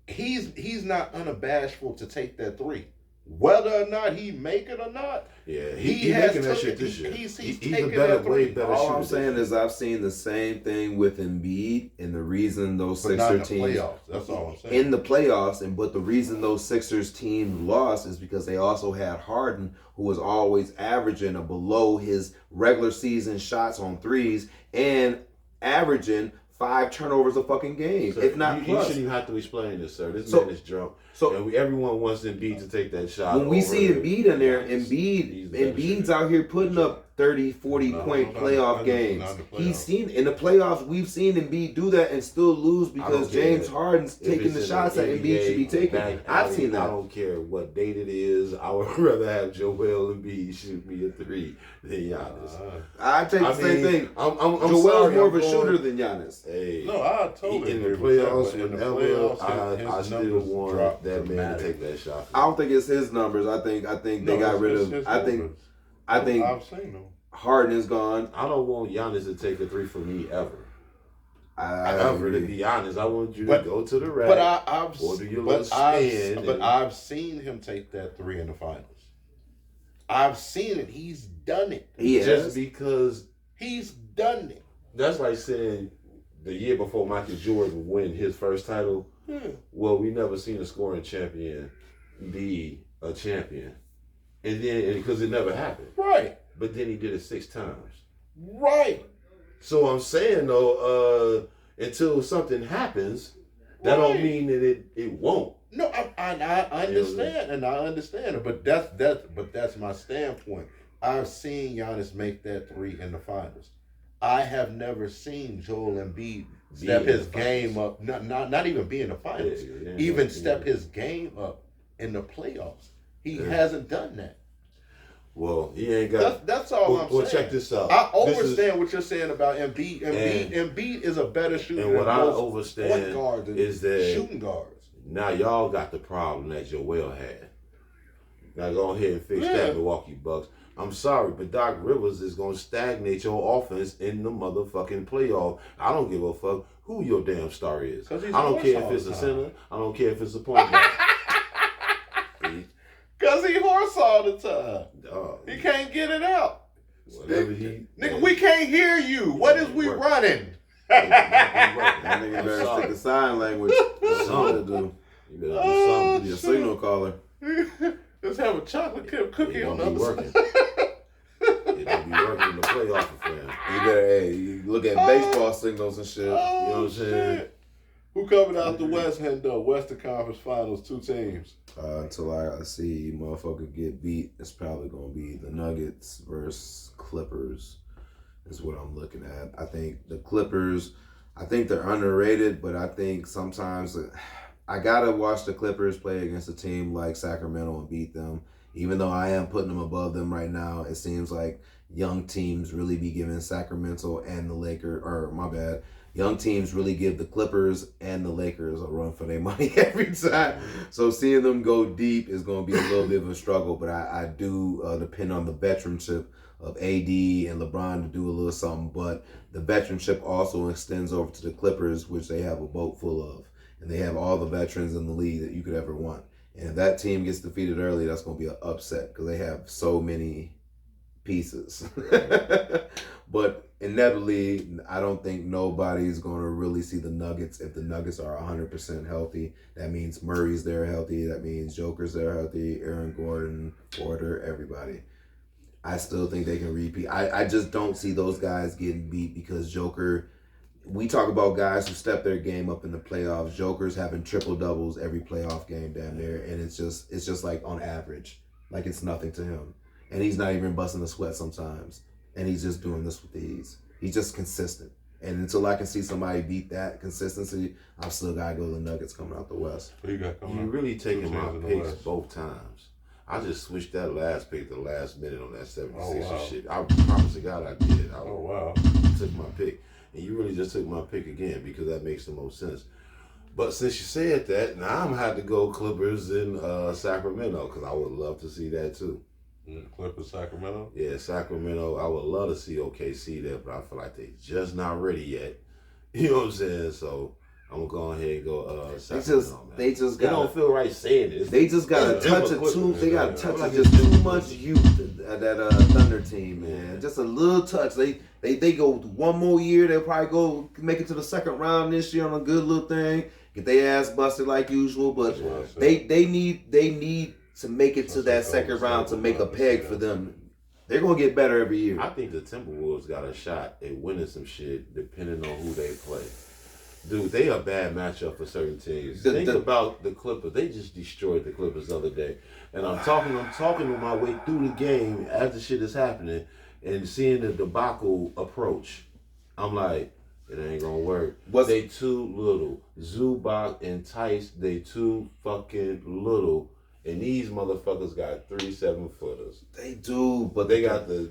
he's not unabashful to take that three. Whether or not he make it or not, yeah, he making that shit this year. He's a better, way better shooter. All I'm saying is I've seen the same thing with Embiid, and the reason those Sixer teams playoffs. That's all I'm saying. In the playoffs, but the reason those Sixers teams lost is because they also had Harden, who was always averaging a below his regular season shots on threes and averaging 5 turnovers a fucking game, Sir, if not you plus. shouldn't even have to explain this, sir. This man is drunk. So everyone wants Embiid to take that shot. When we see Embiid in there, Embiid's out here putting up 30, 40-point playoff games. He's seen in the playoffs. We've seen Embiid do that and still lose because James Harden's taking the shots that Embiid should be taking. I've seen that. I don't care what date it is. I would rather have Joel Embiid shoot me a three than Giannis. I take the same thing. I'm Joel's sorry, more of a shooter than Giannis. Hey, no, I totally in the agree with playoffs, that, but whenever I still numbers want drop that man to dramatically. take that shot. I don't think it's his numbers. I think they got rid of. I think I've seen them. Harden is gone. I don't want Giannis to take a three from me ever. Ever, to be honest, I want you to go to the rack. But I've seen him take that three in the finals. I've seen it. He's done it. Just because he's done it. That's like saying the year before Michael Jordan win his first title. Well, we never seen a scoring champion be a champion, and then because it never happened, right? But then he did it 6 times, right? So I'm saying though, until something happens, that don't mean that it won't. No, I understand, and I understand it, but that's my standpoint. I've seen Giannis make that three in the finals. I have never seen Joel Embiid step his game up. Not even be in the finals. Even step his game up in the playoffs. He hasn't done that. Well, he ain't got. That's all I'm saying. Well, check this out. I understand what you're saying about Embiid. Embiid is a better shooter. And what than I most understand point guards is that shooting guards. Now y'all got the problem that Joel had. Now go ahead and fix that, Milwaukee Bucks. I'm sorry, but Doc Rivers is going to stagnate your offense in the motherfucking playoff. I don't give a fuck who your damn star is. I don't care if it's a center. I don't care if it's a point guard. Because he horse all the time. He can't get it out. Whatever Nigga, we can't hear you. What is we running? That nigga better stick to sign language. Something to do. You better do something. Be a signal caller. Let's have a chocolate chip cookie on the other working. side. It don't be working in the playoff for him. You better, you look at baseball signals and shit. You know what I'm saying? Who coming out the West End though? Western Conference Finals, 2 teams. Until I see motherfucker get beat, it's probably gonna be the Nuggets versus Clippers. Is what I'm looking at. I think the Clippers. I think they're underrated, but I think sometimes I gotta watch the Clippers play against a team like Sacramento and beat them. Even though I am putting them above them right now, it seems like young teams really be giving Sacramento and the Lakers, young teams really give the Clippers and the Lakers a run for their money every time. So seeing them go deep is going to be a little bit of a struggle, but I do depend on the veteranship of AD and LeBron to do a little something, but the veteranship also extends over to the Clippers, which they have a boat full of, and they have all the veterans in the league that you could ever want. And if that team gets defeated early, that's going to be an upset because they have so many pieces. But inevitably, I don't think nobody's going to really see the Nuggets if the Nuggets are 100% healthy. That means Murray's there healthy. That means Joker's there healthy. Aaron Gordon, Porter, everybody. I still think they can repeat. I just don't see those guys getting beat because Joker... We talk about guys who step their game up in the playoffs. Joker's having triple doubles every playoff game down there, and it's just like on average, like it's nothing to him, and he's not even busting a sweat sometimes, and he's just doing this with ease. He's just consistent, and until I can see somebody beat that consistency, I've still gotta go to the Nuggets coming out the West. You really taking my picks both times. I just switched that last pick the last minute on that 76 Oh, wow. shit. I promise to God I did. I Oh, wow. took my pick. And you really just took my pick again because that makes the most sense. But since you said that, now I'm going to have to go Clippers in Sacramento because I would love to see that too. Clippers, Sacramento? Yeah, Sacramento. I would love to see OKC there, but I feel like they just not ready yet. You know what I'm saying? So I'm gonna go ahead and go Sacramento, man. They just It don't feel right saying this. They just got a It's touch Denver of too. Clippers, They got a man. touch Like of it's just too Denver much Clippers. youth at that Thunder team, man. Just a little touch. They go one more year. They'll probably go make it to the second round this year on a good little thing. Get their ass busted like usual, but That's what I said. they need to make it to that second round to make a peg for them. They're gonna get better every year. I think the Timberwolves got a shot at winning some shit depending on who they play. Dude, they a bad matchup for certain teams. Think about the Clippers. They just destroyed the Clippers the other day. And I'm talking on my way through the game as the shit is happening and seeing the debacle approach. I'm like, it ain't gonna work. They too little. Zubac and Tice, they too fucking little. And these motherfuckers got 3 7-footers. They do, but They got the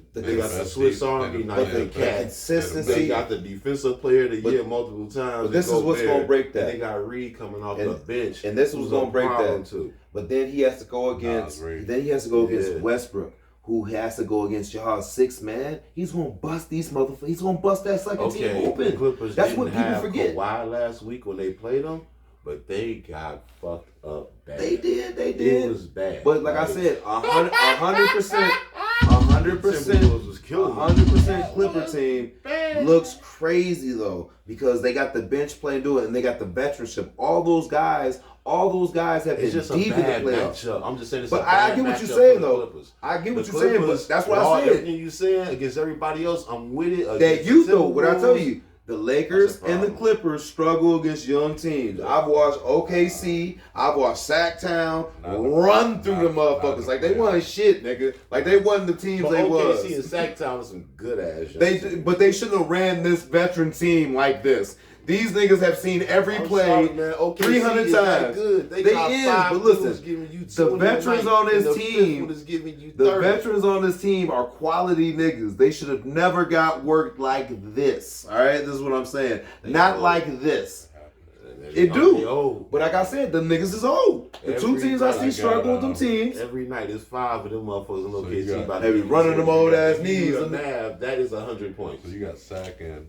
Swiss Army knife and cat. Consistency. They got the defensive player of the year multiple times. But this is what's gonna break that. And they got Reed coming off the bench. And this was gonna break that too. But then he has to go against. Yeah. Westbrook, who has to go against y'all's 6 man. He's gonna bust these motherfuckers. He's gonna bust that second team Okay, the open. Clippers That's didn't what people have forget. Kawhi last week when they played them, but they got fucked up bad. They did. It was bad. But like I said, 100%, 100%, Timberwolves was killing them. 100% Clipper team looks crazy though because they got the bench play and do it, and they got the veteranship. All those guys have It's been just a deep in the bad playoffs. matchup. I'm just saying it's But a bad I get what you're matchup saying for the though. Clippers. I get what The you're saying, but Clippers, that's what all- I said. Everything you saying against everybody else, I'm with it. That Against you the though, what I tell Timberwolves, you, the Lakers That's a and the problem. Clippers struggle against young teams. I've watched OKC, I've watched Sacktown run through the motherfuckers like they wasn't shit, nigga. Like they wasn't the teams But they was. OKC and Sacktown are some good ass. But they shouldn't have ran this veteran team like this. These niggas have seen every play 300 times. Good. They got is, 5 but listen, dudes giving you the 20 a veterans night, on this and the team- 5th one is giving you The 30. veterans on this team are quality niggas. They should have never got worked like this. All right, this is what I'm saying. Not like this. It do. But like I said, the niggas is old. The two teams I see struggle with them teams. Every night there's 5 of them motherfuckers in So you OKC got- about They be running them old ass If you knees. do the math, that is 100 points. So you got Sack and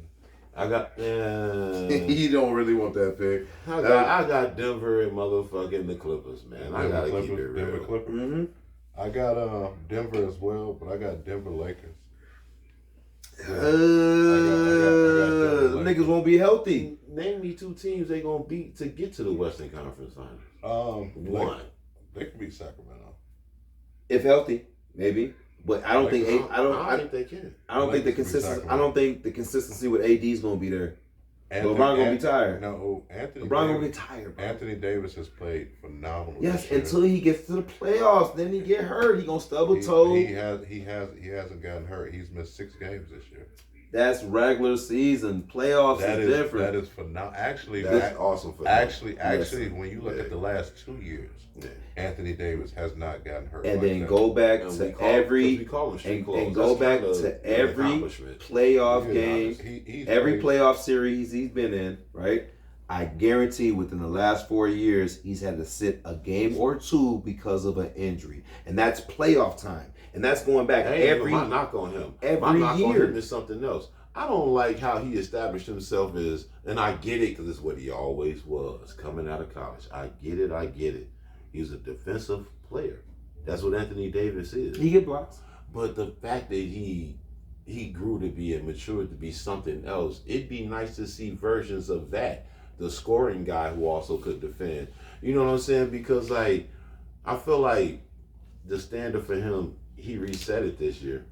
I got He don't really want that pick. I got Denver and motherfucking the Clippers, man. I gotta keep it real. Denver Clippers. Mm-hmm. I got Denver as well, but I got Denver Lakers. Niggas won't be healthy. Name me 2 teams they gonna beat to get to the Western Conference Finals. One. They could beat Sacramento. If healthy, maybe. But I don't think I don't think they can. I don't think the Lakers could be consistency. I Sacramento. don't think the consistency with AD is gonna be there. Anthony- LeBron gonna be tired. No, Anthony. LeBron gonna Davis- get tired, bro. Anthony Davis has played phenomenal. Yes, this year. until he gets to the playoffs, then he get hurt. He gonna stub a he toe. hasn't gotten hurt. He's missed 6 games this year. That's regular season. Playoffs That is is different. That is phenomenal. Actually, That's awesome for them. actually, Listen, when you look at the last 2 years, Yeah. Anthony Davis has not gotten hurt. And like then that. go back And to we call 'em every street and clothes. go That's back kind of to an every accomplishment. playoff He's game, honest. He's every played- playoff series he's been in, right? I guarantee within the last 4 years, he's had to sit a game or 2 because of an injury. And that's playoff time. And that's going back every my knock on him. every my knock on year. him is something else. I don't like how he established himself as, and I get it because it's what he always was coming out of college. I get it. He's a defensive player. That's what Anthony Davis is. He get blocks. But the fact that he grew to be and matured to be something else, it'd be nice to see versions of that. The scoring guy who also could defend. You know what I'm saying? Because like I feel like the standard for him, he reset it this year.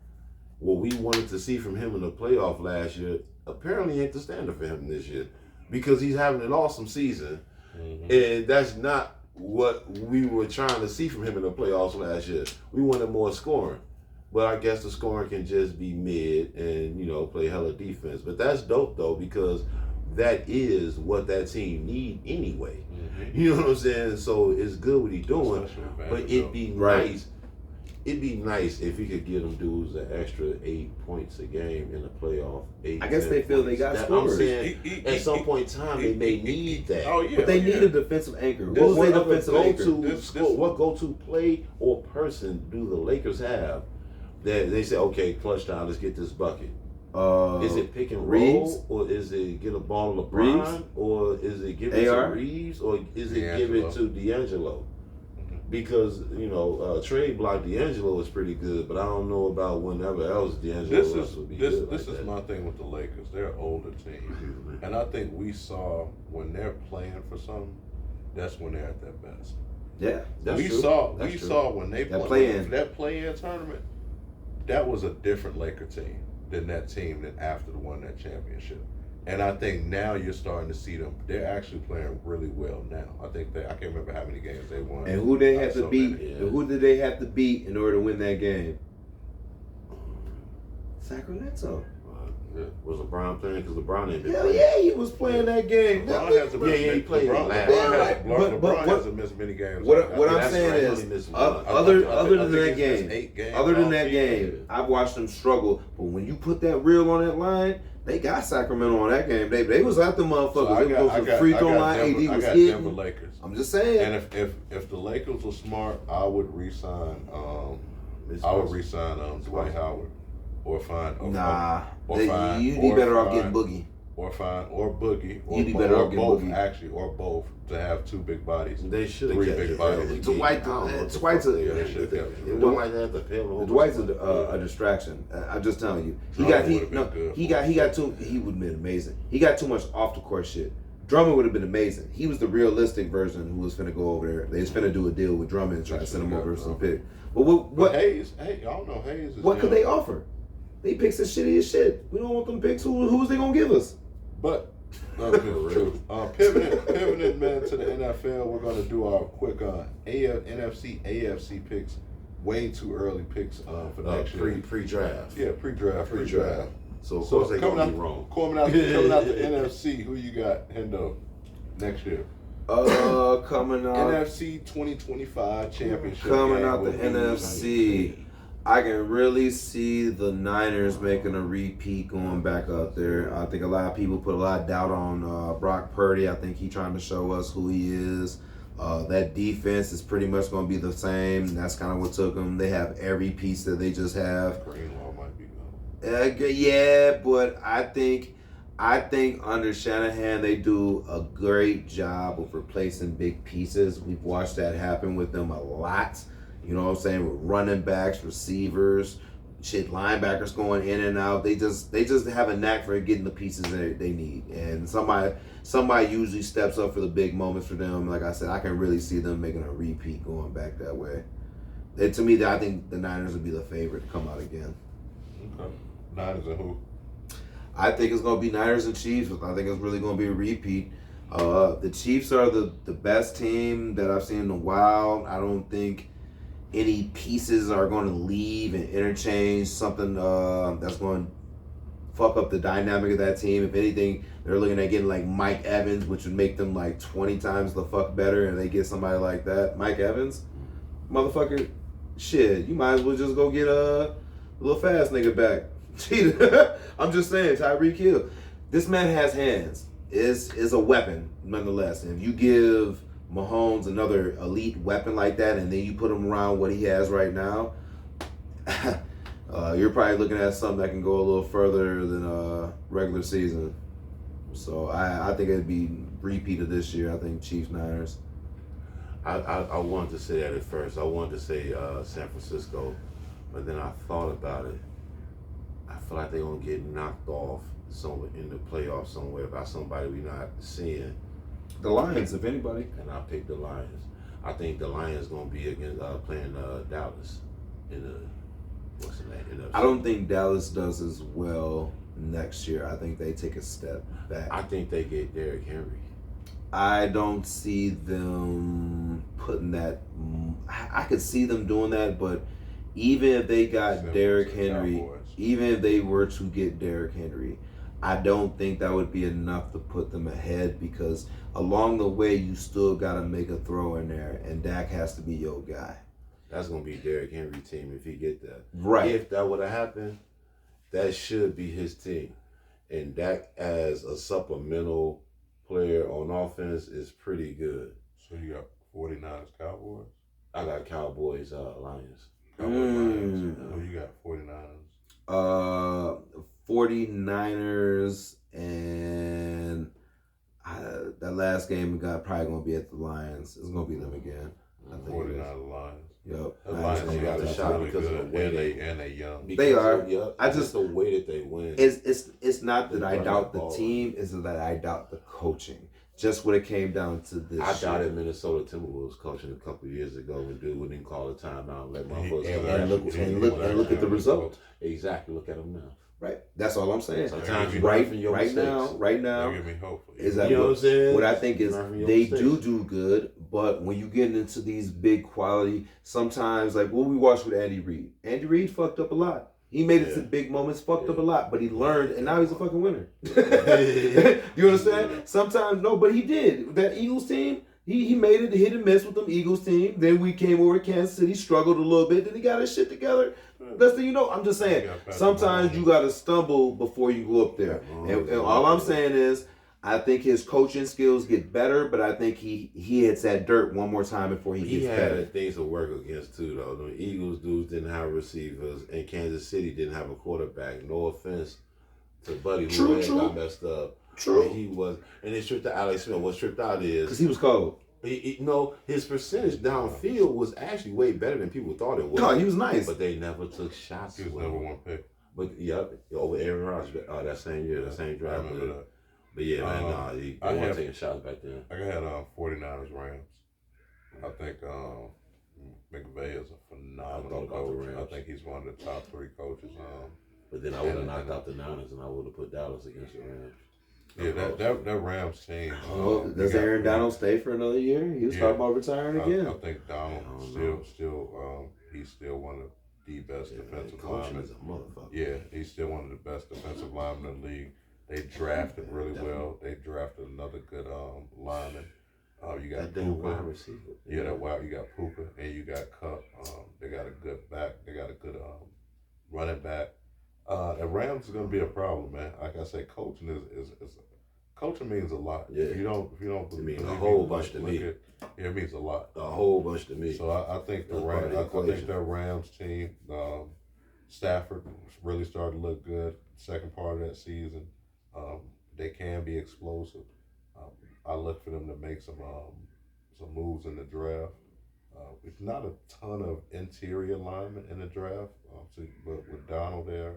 What we wanted to see from him in the playoff last year apparently ain't the standard for him this year. Because he's having an awesome season. And that's not what we were trying to see from him in the playoffs last year. We wanted more scoring. But I guess the scoring can just be mid and, play hella defense. But that's dope, though, because that is what that team need anyway. You know what I'm saying? So it's good what he's doing. Especially with But it'd be Right. nice It'd be nice if you could give them dudes an extra 8 points a game in the playoff. I guess they feel they got scorers. I'm saying at some point in time they may need that. Oh yeah, But they need a defensive anchor. What Who's their defensive anchor? What go-to play or person do the Lakers have that they say, okay, clutch time, let's get this bucket? Is it pick and Reeves? roll, or is it get a ball to LeBron, Reeves? or is it give it AR? to Reeves, or is it give it to D'Angelo? Because trade block D'Angelo is pretty good, but I don't know about whenever else D'Angelo would be good. This is my thing with the Lakers. They're an older team, and I think we saw when they're playing for something, that's when they're at their best. Yeah, We saw when they That played that play-in tournament. That was a different Laker team than that team that after the won that championship. And I think now you're starting to see them. They're actually playing really well now. I think I can't remember how many games they won. and who they had to So beat? many. And who did they have to beat in order to win that game? Sacramento. Was LeBron playing? Because LeBron ain't been Hell playing. yeah, he was playing that game. LeBron hasn't missed he played LeBron, last. LeBron hasn't missed many games. What I'm That's saying right, he is, only missed one. other I than think that he's missed game, 8 games other than all that season. game, I've watched them struggle. But when you put that reel on that line, they got Sacramento on that game. They was out the motherfuckers. So They was a free throw line. AD was Denver hitting. Lakers. I'm just saying. And if the Lakers were smart, I would re-sign. Dwight Howard, or find. Nah, or find. you'd be or better off find- getting Boogie. Or find Boogie. Or You'd be better or off getting both Boogie. actually, or both to have 2 big bodies. They should have 3 kept big it bodies. early. Dwight- I don't know what the Dwight's fuck a- they Yeah, they did. should've kept it. It wasn't like they had to pay him a whole Dwight's bunch of money. a distraction. I'm just telling you. Drummond would've been good He for him. got too. He would have been amazing. He got too much off the court shit. Drummond would have been amazing. He was the realistic version who was finna go over there. They was finna do a deal with Drummond and try to send him over some pick. But But what Hayes, I don't know. Hayes is what could young. they offer? They picks as shitty as shit. We don't want them picks. Who's they gonna give us? But true. Pivoting, man, to the NFL. We're gonna do our quick NFC, AFC picks. Way too early picks for next year. Pre-draft. Yeah, pre-draft. So of course they gonna be wrong. Coming out the NFC, who you got, Hendo, next year? Coming out. NFC 2025 championship. Coming game out the will be- NFC, I can really see the Niners making a repeat going back up there. I think a lot of people put a lot of doubt on Brock Purdy. I think he's trying to show us who he is. That defense is pretty much going to be the same. That's kind of what took them. They have every piece that they just have. Greenlaw might be gone. Yeah, but I think under Shanahan they do a great job of replacing big pieces. We've watched that happen with them a lot. You know what I'm saying? With running backs, receivers, linebackers going in and out. They just have a knack for getting the pieces they need. And somebody usually steps up for the big moments for them. Like I said, I can really see them making a repeat going back that way. To me, I think the Niners would be the favorite to come out again. Okay. Niners and who? I think it's going to be Niners and Chiefs. I think it's really going to be a repeat. The Chiefs are the best team that I've seen in a while. I don't think any pieces are going to leave and interchange something that's going to fuck up the dynamic of that team. If anything, they're looking at getting like Mike Evans, which would make them like 20 times the fuck better, and they get somebody like that. Mike Evans? Motherfucker, shit, you might as well just go get a little fast nigga back. I'm just saying, Tyreek Hill. This man has hands. Is a weapon, nonetheless. And if you give Mahomes another elite weapon like that, and then you put him around what he has right now, you're probably looking at something that can go a little further than regular season. So I think it'd be repeat of this year. I think Chiefs Niners. I wanted to say that at first. I wanted to say San Francisco, but then I thought about it. I feel like they're going to get knocked off somewhere in the playoffs somewhere by somebody we're not seeing. The Lions, if anybody. And I picked the Lions. I think the Lions going to be against playing Dallas in the, what's the name? NFC. I don't think Dallas does as well next year. I think they take a step back. I think they get Derrick Henry. I don't see them putting that. I could see them doing that, but even if they got Derrick Henry, even if they were to get Derrick Henry, I don't think that would be enough to put them ahead, because along the way you still got to make a throw in there, and Dak has to be your guy. That's gonna be Derrick Henry team if he get that. Right. If that would have happened, that should be his team. And Dak as a supplemental player on offense is pretty good. So you got 49ers, Cowboys? I got Cowboys, Lions. Cowboys, Lions. Who you got, 49ers? 49ers and that last game probably gonna be at the Lions. It's gonna be them again. I think 49ers, Lions. Yep. The Lions they got a shot really because of good, the way and they young. They are. Yep. I Just just the way that they win. it's not that I They doubt run the the ball. team, it's that I doubt the coaching. Just when it came down to this. I shit. doubted Minnesota Timberwolves coaching a couple of years ago when dude wouldn't call a timeout and let He- motherfuckers he- come and back. look at the result. Exactly. Look at them now. Right. That's all I'm saying. Sometimes you Right- learn from your mistakes. Right They now, give me hope for you. is that You know what I'm saying? what I think is Learn from your they mistakes. do good, but when you get into these big quality, sometimes like what we watched with Andy Reid. Andy Reid fucked up a lot. He made it to big moments, fucked up a lot, but he learned, and now he's a fucking winner. You understand? Sometimes no, but he did. That Eagles team, he made it hit and miss with them Eagles team. Then we came over to Kansas City, struggled a little bit. Then he got his shit together. Next thing you know, I'm just saying, sometimes you gotta stumble before you go up there. And all I'm saying is, I think his coaching skills get better, but I think he hits that dirt one more time before he He gets had better. things to work against too, though. The Eagles dudes didn't have receivers, and Kansas City didn't have a quarterback. No offense to Buddy, who got messed up. True. And he was, and they stripped out Alex Smith. What stripped out is Because he was cold. his percentage downfield was actually way better than people thought it was. No, he was nice. But they never took shots. He was with number him. one pick. But over Aaron Rodgers that same year, that same I draft. remember that. But yeah, man, they I weren't have- taking shots back then. I had 49ers, Rams. I think McVay is a phenomenal I thought about the coach. I Rams. think he's one of the top 3 coaches. But then I would have knocked out the Niners, and I would have put Dallas against the Rams. Yeah, that Rams team. Does Aaron Donald stay for another year? He was talking about retiring again. I think Donald he's still one of the best defensive Coaching linemen. is a motherfucker. Yeah, he's still one of the best defensive linemen in the league. They drafted really well. They drafted another good lineman. You got That damn wide Puka. receiver. Yeah, that wide. You got Puka and you got Cup. They got a good back. They got a good running back. The Rams is gonna be a problem, man. Like I say, coaching is coaching means a lot. Yeah. If you don't It means a believe whole me, bunch to look me. at- Yeah, it means a lot. A whole bunch to me. So I think the That's part of Rams. the I think equation. their Rams team, Stafford really started to look good. Second part of that season, they can be explosive. I look for them to make some moves in the draft. It's not a ton of interior linemen in the draft, but with Donald there,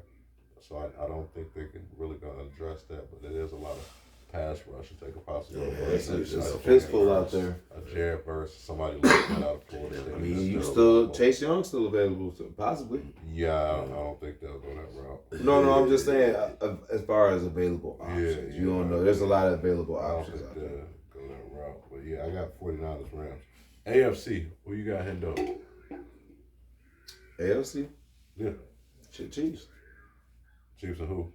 so I don't think they can really gonna address that. But there is a lot of pass rush that they could possibly. Yeah, It's it's a fistful out there. A Jared versus somebody like that out of Florida State. I mean, That's you still still available. Chase Young's still available, so possibly. Yeah, I don't think they'll go that route. No, I'm just saying as far as available Yeah, options. You yeah. don't know. There's a lot of available I don't options think out they'll there. go that route. But yeah, I got 49ers Rams. AFC, who you got Hendo? AFC, Yeah, Chiefs. Chiefs and who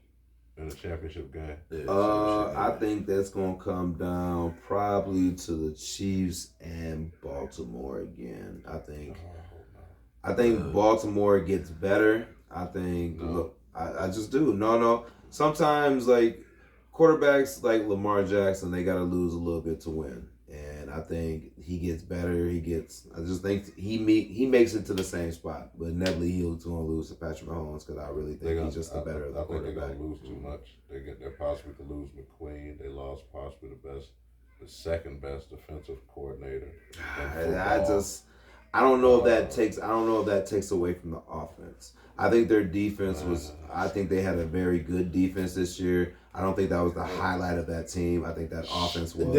in the championship game? Yeah, I think that's gonna come down probably to the Chiefs and Baltimore again. I think Baltimore gets better. I think I just do. No. Sometimes like quarterbacks like Lamar Jackson, they gotta lose a little bit to win. And I think he gets better. I just think he makes it to the same spot. But inevitably he's gonna lose to Patrick Mahomes because I really think he's just the better of the I think they're quarterback. gonna lose too much. They're possibly to lose McQueen. They lost possibly the second best defensive coordinator. in football. I don't know if that takes away from the offense. I think their defense I think they had a very good defense this year. I don't think that was the highlight of that team. I think that offense was. All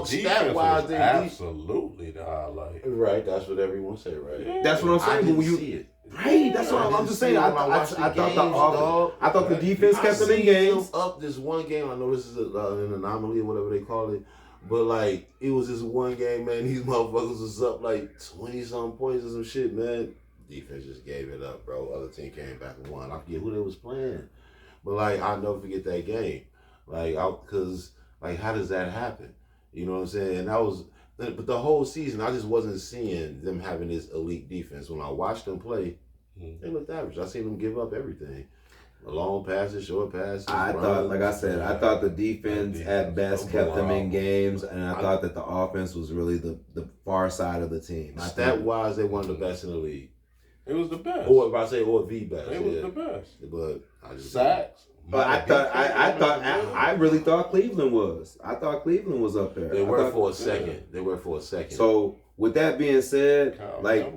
They stat wise, was absolutely the highlight. right. That's what everyone say, right? That's what I'm saying. I But didn't when you see it. right, that's what I'm just saying. I thought the defense kept them in seen games. them up this one game. I know this is an anomaly or whatever they call it, but like it was this one game, man. These motherfuckers was up like 20-something points or some shit, man. Defense just gave it up, bro. Other team came back and won. I forget who they was playing, but like I'll never forget that game. Like, because like how does that happen? You know what I'm saying? And that was But the whole season, I just wasn't seeing them having this elite defense. When I watched them play, they looked average. I seen them give up everything. Long passes, short passes. I thought, like I said, I thought the defense at best kept them in games, and I thought that the offense was really the far side of the team. Stat-wise, they were one of the best in the league. It was the best. Or if I say, or the best. It was the best. But I just sacks. But I really thought Cleveland was. I thought Cleveland was up there. They were for a second. They were for a second. So with that being said,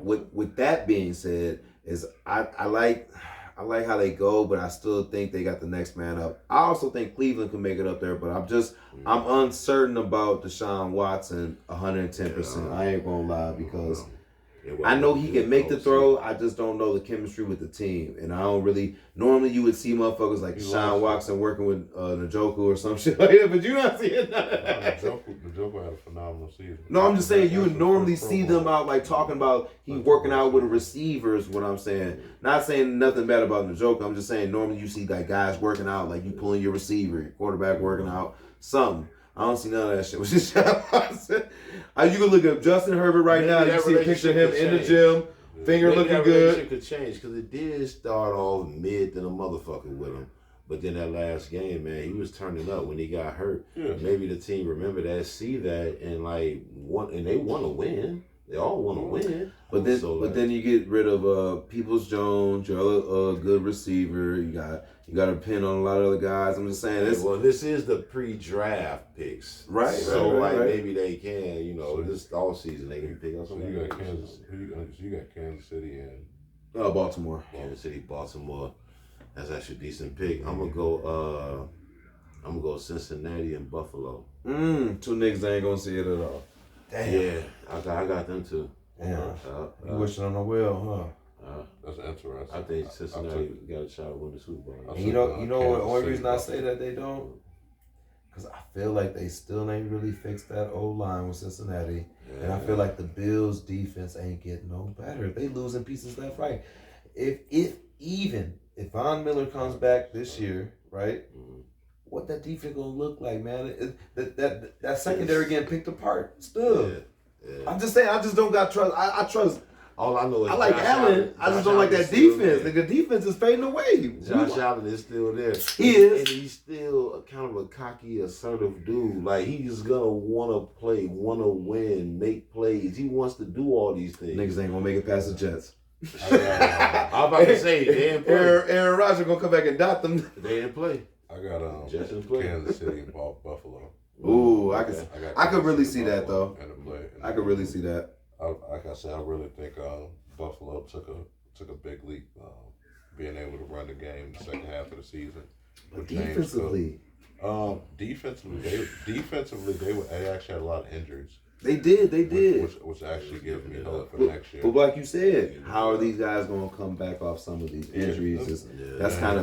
with that being said, is I like how they go, but I still think they got the next man up. I also think Cleveland can make it up there, but I'm uncertain about Deshaun Watson 110%. I ain't gonna lie, because I know he can make the throw. I just don't know the chemistry with the team. And I don't really... Normally, you would see motherfuckers like Deshaun Watson working with Njoku or some shit like that, but you're not seeing that. Njoku had a phenomenal season. No, I'm just saying you would normally see them out like talking about he working out with a receiver is what I'm saying. Not saying nothing bad about Njoku. I'm just saying normally you see like guys working out, like you pulling your receiver, your quarterback working out, something. I don't see none of that shit. Was just you can look up Justin Herbert right now. You see a picture of him in the gym, finger looking good. It could change because it did start off mid than a motherfucker with him. But then that last game, man, he was turning up when he got hurt. Yeah. Maybe the team remember that, see that, and like they want to win. They all want to win. But then you get rid of Peoples-Jones, your other good receiver. You got to pin on a lot of other guys. I'm just saying this. Well, this is the pre-draft picks, right? So maybe they can, this all season they can pick up. So you got Kansas City and Baltimore. Kansas City, Baltimore. That's actually a decent pick. I'm gonna go Cincinnati and Buffalo. Two niggas that ain't gonna see it at all. Damn. Yeah, I got them too. Yeah. You wishing on the wheel, huh? That's interesting. I think Cincinnati got a shot to win the Super Bowl. And you know what? Only reason I say that they don't, because I feel like they still ain't really fixed that old line with Cincinnati, and I feel like the Bills' defense ain't getting no better. They losing pieces left, right. If Von Miller comes back this year, right? What that defense gonna look like, man? That secondary getting picked apart still. Yeah. I'm just saying, I just don't got trust. I trust. All I know is I like Allen. I just don't like that defense. The defense is fading away. Josh Allen is still there. He is, and he's still kind of a cocky, assertive dude. Like he's gonna want to play, want to win, make plays. He wants to do all these things. Niggas ain't gonna make it past the Jets. I'm about to say they didn't play. Aaron Rodgers gonna come back and dot them. They didn't play. I got Kansas City and Buffalo. Ooh, I could really see that though. I could really see that. Like I said, I really think Buffalo took a big leap, being able to run the game in the second half of the season. But defensively, they actually had a lot of injuries. They did. Which actually gives me hope for next year. But like you said, how are these guys going to come back off some of these injuries? That's kind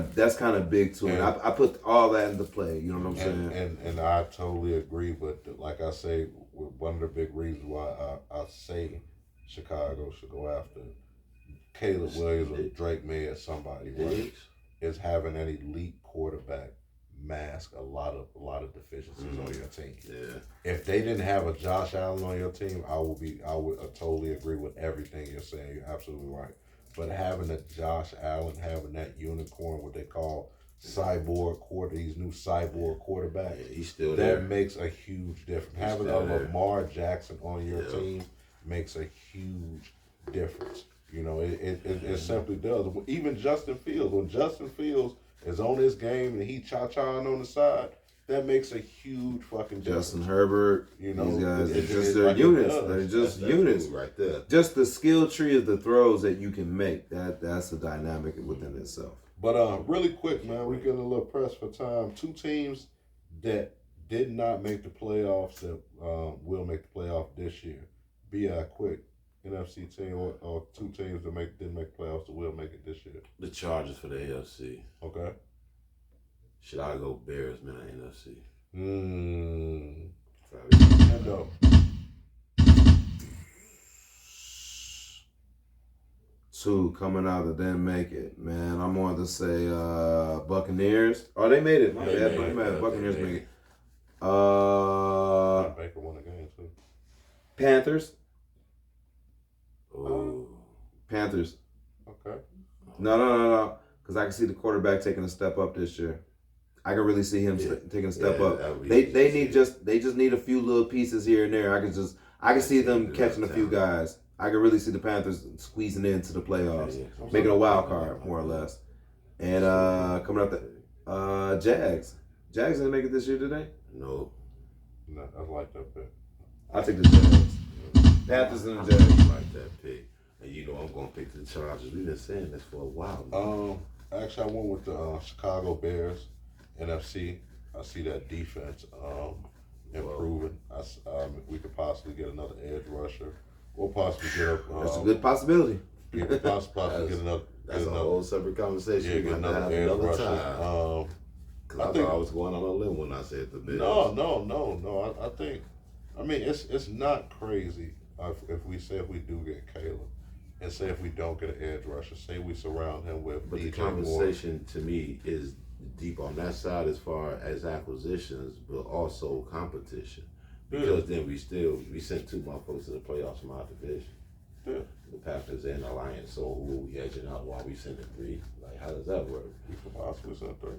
of big too. And I put all that into play. You know what I'm saying? And I totally agree. But like I say, one of the big reasons why I say Chicago should go after Caleb Williams or Drake May or somebody, right, is having an elite quarterback mask a lot of deficiencies on your team. Yeah. If they didn't have a Josh Allen on your team, I would totally agree with everything you're saying. You're absolutely right. But having a Josh Allen, having that unicorn, what they call these new cyborg quarterbacks, he's still there. That makes a huge difference. Having a Lamar Jackson on your team makes a huge difference. It simply does. Even Justin Fields, when Justin Fields is on his game and he cha-chaing on the side, that makes a huge fucking difference. Justin Herbert, these guys, they're just their units. They're just units right there. Just the skill tree of the throws that you can make. That's a dynamic within itself. But really quick, man, we're getting a little pressed for time. Two teams that did not make the playoffs that will make the playoff this year. Be quick. NFC team or two teams that didn't make playoffs that will make it this year. The Chargers for the AFC. Okay. Should I go Bears, man, NFC? No. Two coming out that didn't make it, man. I'm going to say Buccaneers. Oh, they made it. Buccaneers made it. Baker won the game too. Panthers. Oh. Panthers. Okay. No. Because I can see the quarterback taking a step up this year. I can really see him taking a step up. They just need a few little pieces here and there. I can see them catching a few guys. I can really see the Panthers squeezing into the playoffs, making a wild card more or less. And coming up the Jags. Jags didn't make it this year, did they? No. No, I like that pick. I take the Jags. Panthers and the Jags. I like that pick. And you know I'm gonna pick the Chargers. We've been saying this for a while. Actually, I went with the Chicago Bears, NFC. I see that defense improving. We could possibly get another edge rusher. We'll possibly get up. That's a good possibility. We could possibly get another. That's a whole separate conversation. Yeah, get another edge rusher. Because I thought I was going on a limb when I said the Bears. No. I think, it's not crazy if we do get Caleb, and say if we don't get an edge rusher, say we surround him with. But DJ the conversation to me is deep on that side as far as acquisitions, but also competition. Because then we sent 2 motherfuckers to the playoffs from our division. Yeah. The Packers and the Lions. So who are we edging out while we sending 3? Like, how does that work? We could possibly send 3.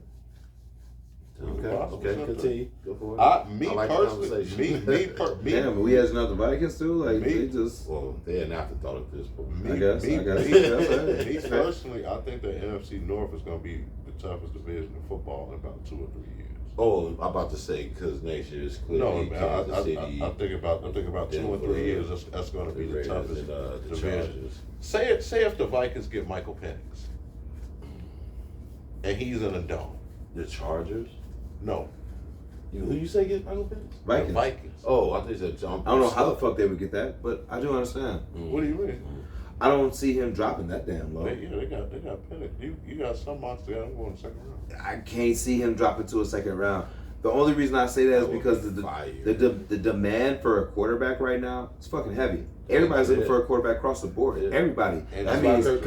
Okay, continue. Go for it. Me I like personally, me. Damn, but we had another Vikings too. Like Me? they just. Well, they're an afterthought at this point. I guess. Me personally, I think the NFC North is going to be the toughest division in football in about 2 or 3 years. Oh, I'm about to say because next year is clearly Kansas City. I think about 2 or 3 years. That's going to be the toughest the division. Chargers. Say if the Vikings get Michael Penix, and he's in a dome. The Chargers? No, Who you say get Michael Penix? Vikings. the Vikings. Oh, I think you said John. I don't know how the fuck they would get that, but I do understand. What do you mean? I don't see him dropping that damn low. They got Penix. You got some monster guy going in the second round. I can't see him dropping to a second round. The only reason I say that is because the demand for a quarterback right now is fucking heavy. Everybody's looking for a quarterback across the board. Yeah. Everybody. And That means the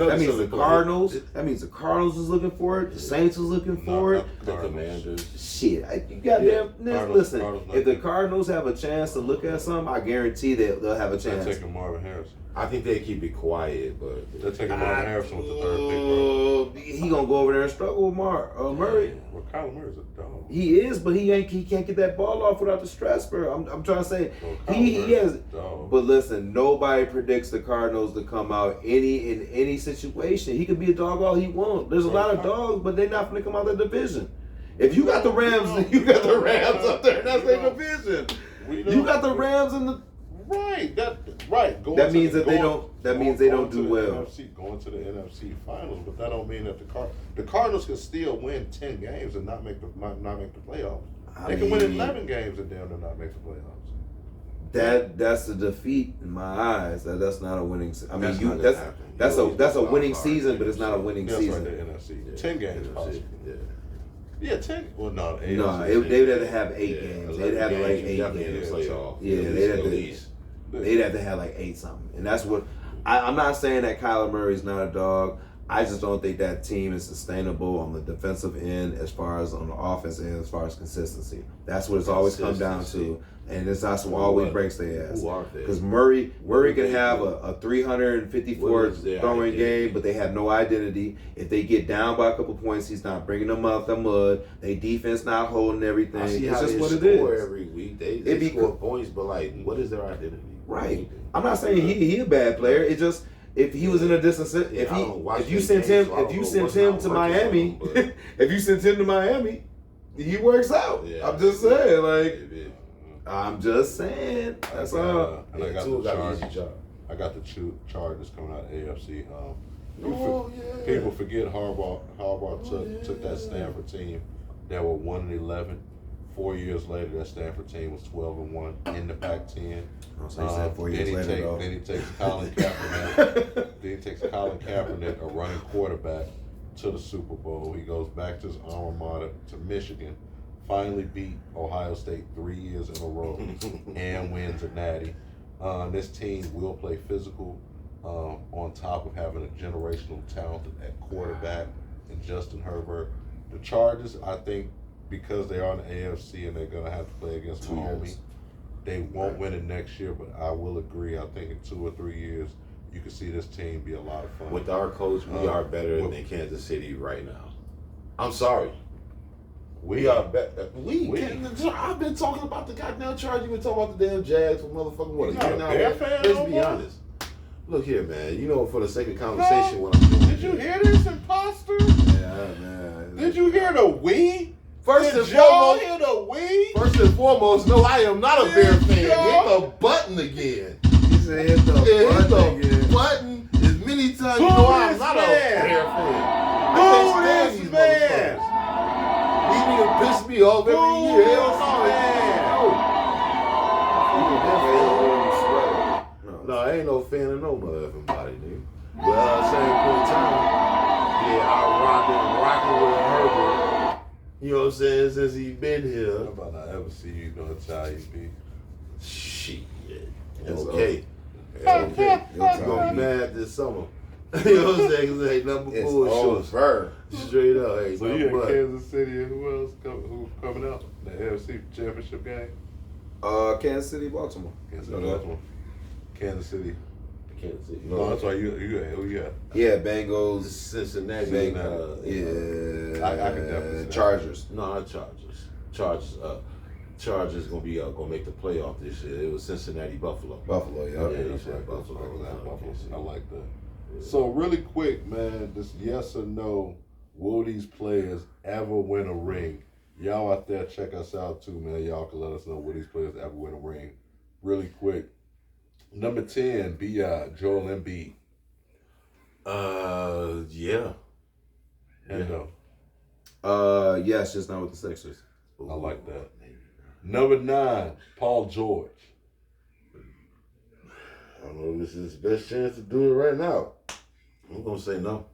Cardinals. That means the Cardinals is looking for it. The Saints is looking for it. The Commanders. Shit, you goddamn listen. Cardinals If the Cardinals have a chance to look at something, I guarantee they'll have a They're chance. taking Marvin Harrison. I think they keep it quiet, but They're taking Marvin Harrison with the 3rd pick, bro. He gonna go over there and struggle with Murray. Well, Kyler Murray's a dog. He is, but he can't get that ball off without the stress, bro. I'm trying to say he has. But listen, nobody predicts the Cardinals to come out in any situation. He could be a dog all he wants. There's a lot of dogs, but they're not gonna come out of the division. If you got the Rams, you got the Rams up there. That's their division. You got the Rams in the. Right. That means they don't do well. Going to the NFC Finals, but that don't mean that the Cardinals can still win 10 games and not make the playoffs. They can win 11 games and then not make the playoffs. That's a defeat in my eyes. That's not a winning. I mean, that's that's a winning season, but it's not a winning season. Right, the NFC. 10 games possible. Yeah, 10. Well, no. They would have to have 8 games. They'd have like 8 games. They'd have to have like 8 something. And that's what I'm not saying that Kyler Murray's not a dog. I just don't think that team is sustainable on the defensive end as far as on the offense end as far as consistency. That's what it's always come down to. And that's what always breaks their ass. Because Murray can have a 354 throwing game, but they have no identity. If they get down by a couple points, he's not bringing them out the mud. They defense not holding everything. It's just what it is. Every week they score points, but like, what is their identity? Right. I'm not saying he a bad player. It just if he was in a distance, if you sent him to Miami, if you sent him to Miami, he works out. Yeah. I'm just saying, like. I'm just saying. That's all. And I got the Chargers. I got the Chargers coming out of AFC. People forget Harbaugh took that Stanford team that were 1-11. 4 years later, that Stanford team was 12-1 in the Pac-10. Then he takes Colin Kaepernick, a running quarterback, to the Super Bowl. He goes back to his alma mater, to Michigan. Finally beat Ohio State 3 years in a row and wins a natty. This team will play physical on top of having a generational talent at quarterback and Justin Herbert. The Chargers, I think, because they are in the AFC and they're going to have to play against Mahomes, They won't win it next year, but I will agree. I think in 2 or 3 years, you can see this team be a lot of fun. With our coach, we are better than Kansas City right now. I'm sorry. We are better. I've been talking about the goddamn Chargers. You've been talking about the damn Jags for motherfucking what? You're not a Bear fan Let's no be more? honest. Look here, man. You know, for the sake of conversation, what I'm doing. Did you hear this, imposter? Yeah, man. Did you hear the we? First Did and y'all foremost, hear the we? First and foremost, no, I am not a Bear fan. y'all- Hit the button again. He said hit the Hit button the again. button as many times. Who You know I'm this not man? a Bear fan. I Who can't stand this these man? motherfuckers. These niggas piss me off every Who year. Hell this no. No, I ain't no fan of no motherfucking body, nigga. But same point in time, yeah, I rocking with Herbert. You know what I'm saying? Since he been here. How about I ever see you gonna tell you be? Shit. It's Okay. It's okay. You gonna be mad this summer. You know what I'm saying? Cause it ain't nothing but It's bullshit. over. Straight up. Ain't So you nothing in but. Kansas City and who else who's coming out? The AFC Championship game? Kansas City, Baltimore. Kansas You City, know that? Baltimore. Kansas City. Kansas City. No, that's why you who you got? Yeah, Bengals. Cincinnati. Cincinnati. I can definitely say. Chargers. No, not Chargers. Chargers gonna be gonna make the playoff this year. It was Cincinnati, Buffalo. Buffalo, yeah. Yeah, That's said right. Buffalo. I like that. So really quick, man, just yes or no, will these players ever win a ring? Y'all out there, check us out too, man. Y'all can let us know will these players ever win a ring. Really quick. Number 10, Joel Embiid. Yeah. Hendo. Yes, just not with the Sixers. I like that. Number 9, Paul George. I don't know if this is his best chance to do it right now. I'm gonna say no.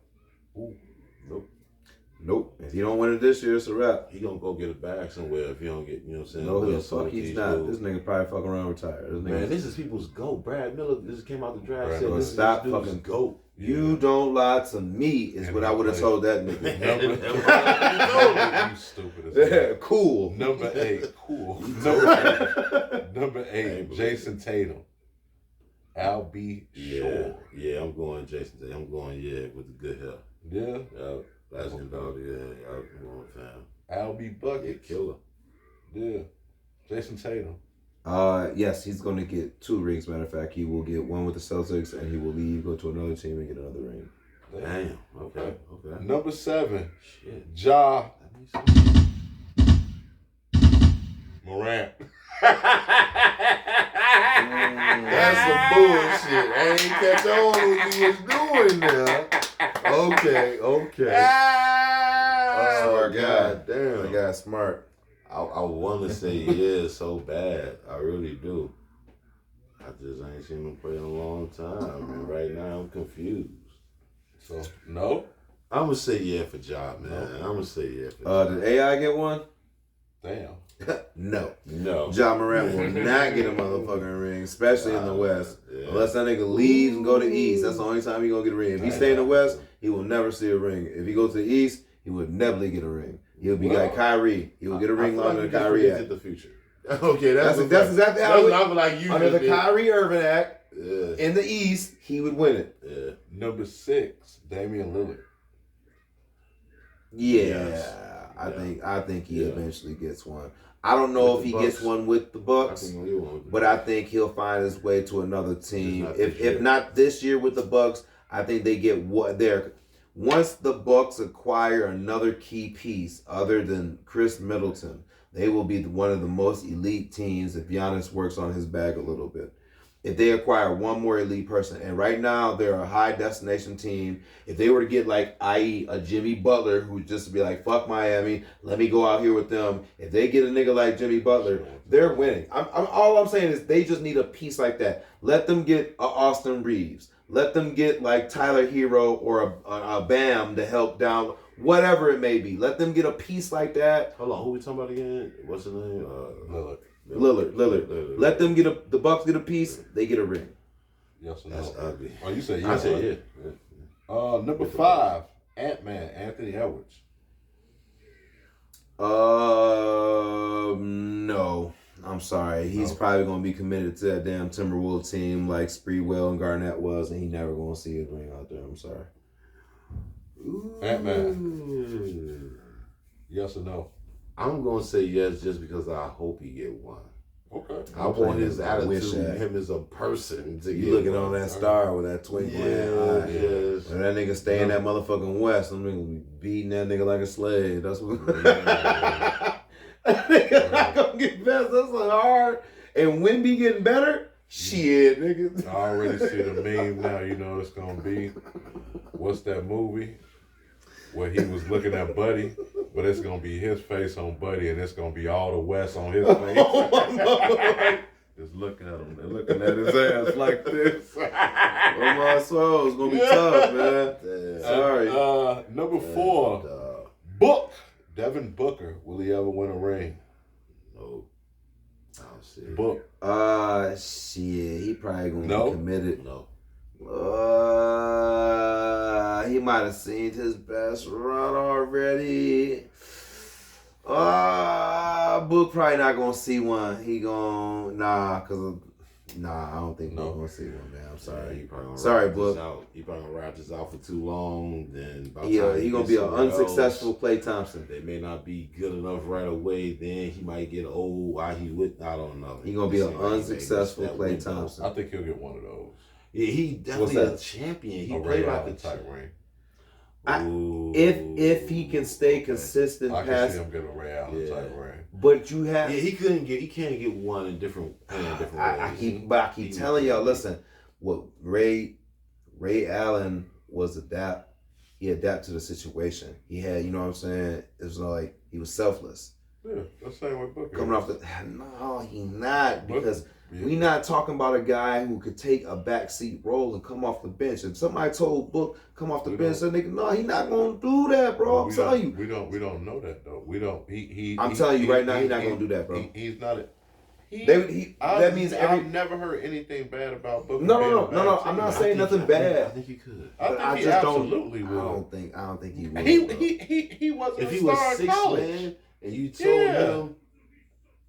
Nope. If you don't win it this year, it's a wrap. He gonna go get a bag somewhere if you don't get, you know what I'm saying? No, the Some fuck of he's these not. dudes. This nigga probably fucking around retired. This Man, nigga, this is people's GOAT. Brad Miller just came out the draft. Brad Said Miller. this is Stop this dude's fucking- GOAT. you don't lie to me is And what he I would have played. told that nigga. You stupid as Yeah, hell. cool. Number 8, cool. Number 8, Jason Tatum. I'll be sure. Yeah, I'm going Jason. I'm going, with the good help. Yeah. That's about it. I'm going, fam. I'll be Yeah, buckets. killer. Yeah. Jason Tatum. Yes, he's going to get 2 rings. Matter of fact, he will get one with the Celtics, and he will leave, go to another team, and get another ring. Damn. Okay. Number 7, Shit. Ja Morant. That's some bullshit. I ain't catch on what you was doing there. Okay. Smart guy. God damn. That guy's smart. I want to say yeah, so bad. I really do. I just ain't seen him play in a long time, and right now I'm confused. So, no? I'm gonna say yeah for Ja, man. I'm gonna say yeah for Ja. Did AI get one? Damn. No. No. Ja Morant will not get a motherfucking ring, especially in the West. Yeah. Unless that nigga leaves and go to the East. That's the only time he gonna get a ring. If he stay in the West, he will never see a ring. If he goes to the East, he would never get a ring. He'll be like Kyrie. He will get a ring longer than Kyrie Act. Act. The future. Okay, That's exactly how it I'm like you under the just did. Kyrie Irving Act Yeah. in the East, he would win it. Yeah. Number 6, Damian Lillard. Yeah, Yes. I think he eventually gets one. I don't know With if the he gets Bucks. one with the I Bucks, think he won't. but I think he'll find his way to another team. not this If year. not this year with the Bucks, I think they get what they're. Once the Bucks acquire another key piece other than Chris Middleton, they will be one of the most elite teams if Giannis works on his bag a little bit. If they acquire one more elite person, and right now they're a high destination team. If they were to get like, i.e., a Jimmy Butler, who just be like, fuck Miami, let me go out here with them. If they get a nigga like Jimmy Butler, they're winning. All I'm saying is they just need a piece like that. Let them get a Austin Reeves. Let them get like Tyler Hero or a Bam to help down, whatever it may be. Let them get a piece like that. Hold on, who we talking about again? What's his name? Lillard. Let them get the Bucks get a piece. They get a ring. Yes or no? That's ugly. Oh, you said yeah. I said yeah. Number 5, Ant-Man, Anthony Edwards. No. I'm sorry. He's probably gonna be committed to that damn Timberwolves team like Spreewell and Garnett was, and he never gonna see his ring out there. I'm sorry. Ant-Man. Yes or no? I'm gonna say yes just because I hope he get one. Okay. I want his I wish attitude, that. him as a person to You get looking one. on that star with that twinkle in Yeah, your eye. yes. When that nigga stay in that motherfucking West, I'm gonna be beating that nigga like a slave. That's what. That nigga not gonna get best. That's like hard. And Wemby getting better? Shit, nigga. I already see the meme now. You know what it's gonna be. What's that movie where he was looking at Buddy, but it's gonna be his face on Buddy, and it's gonna be all the West on his face. Just looking at him, they're looking at his ass like this. Oh my soul, it's gonna be tough, man. Sorry. Number 4, Book. Devin Booker. Will he ever win a ring? No. Oh, shit. Book. Shit, he probably gonna No? be committed. No. He might have seen his best run already. Book probably not gonna see one. He gon' I don't think he's gonna see one, man. I'm sorry. He probably gonna Sorry, ride Book. this out. He probably gonna ride this out for too long. Then by the Yeah, time he gonna gets be an somewhere else, unsuccessful Klay Thompson. They may not be good enough right away. Then he might get old while he with. I don't know. He gonna be an Seems like he unsuccessful makes that Klay window. Thompson. I think he'll get one of those. Yeah, he What's definitely a that? champion. He A played Ray like a Allen type ring. If he can stay consistent I can past, see him get a Ray Allen type ring. but you have. Yeah, he can't get one in different ways. I keep telling y'all. Listen, what Ray Allen was he adapted to the situation. He had, you know what I'm saying. It was like he was selfless. Yeah, that's the same way Booker. Coming off the no, he not because. Yeah. We not talking about a guy who could take a backseat role and come off the bench. If somebody told Book come off the bench, that nigga, no, he not gonna do that, bro. I'm telling you. We don't know that though. We don't. I'm telling you right now, he's not gonna do that, bro. He's not. That means I've never heard anything bad about Booker. No. I'm not saying nothing bad. I think he could. I think he absolutely I will. don't think he will. He wasn't If a he star was in 6 college. man and you told him.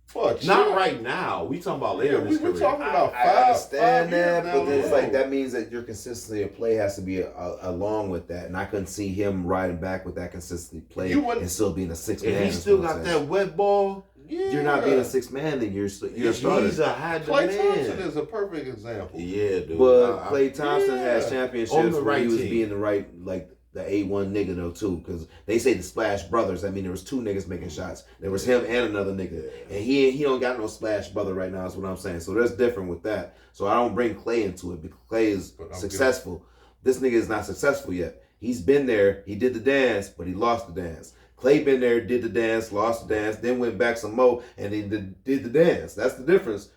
Fuck, Not right now. We talking about later in his we career. talking about I five understand that, years but now, it's bro. like that means that your consistency of play has to be along with that, and I couldn't see him riding back with that consistency play and still being a 6 man. If he still got that wet ball, you're not being a 6 man, then you're a starter. he's a high Klay demand. Thompson is a perfect example. Yeah, dude. But Klay Thompson has on championships the where right he was team. being the right, like the A1 nigga though too, because they say the Splash Brothers. I mean, there was 2 niggas making shots. There was him and another nigga, and he don't got no Splash Brother right now. Is what I'm saying. So that's different with that. So I don't bring Klay into it because Klay is successful. This nigga is not successful yet. He's been there. He did the dance, but he lost the dance. Klay been there, did the dance, lost the dance, then went back some more, and then did the dance. That's the difference.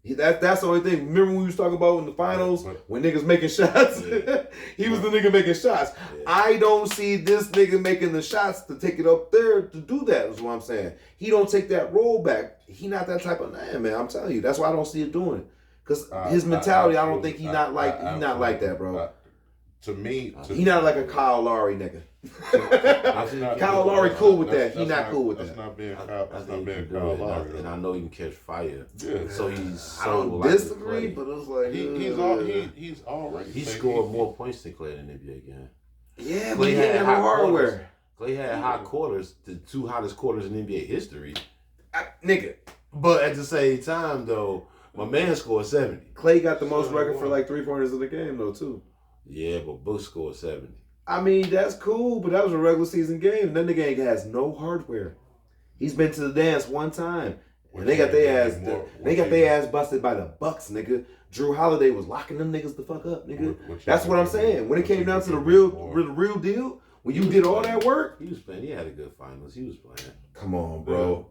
That's the only thing. Remember when we was talking about in the finals when niggas making shots? Yeah. He was the nigga making shots. Yeah. I don't see this nigga making the shots to take it up there to do that, is what I'm saying. He don't take that roll back. He not that type of man. I'm telling you. That's why I don't see it doing it. Because his mentality, I don't think he not like that, bro. To me, He not like a Kyle Lowry nigga. Kyle Lowry cool with that. He not cool with that. That's not being I Kyle. That's not think he being can do Kyle it, Lowry. and I know he can catch fire. Yeah. So he's. I don't like disagree, Klay. but it's like He's already. He scored more points than Klay in the NBA game. Yeah, but he ain't have no hardware. Klay had hot quarters, the 2 hottest quarters in NBA history. Nigga, But at the same time, though, my man scored 70. Klay got the most record for like 3-pointers in the game though too. Yeah, but Book scored 70. I mean, that's cool, but that was a regular season game. That nigga has no hardware. He's been to the dance one time. And they got their ass busted by the Bucks, nigga. Drew Holiday was locking them niggas the fuck up, nigga. That's what I'm saying. When it came down to the real deal, when you did all that work, He was playing. He had a good finals. He was playing. come on, bro.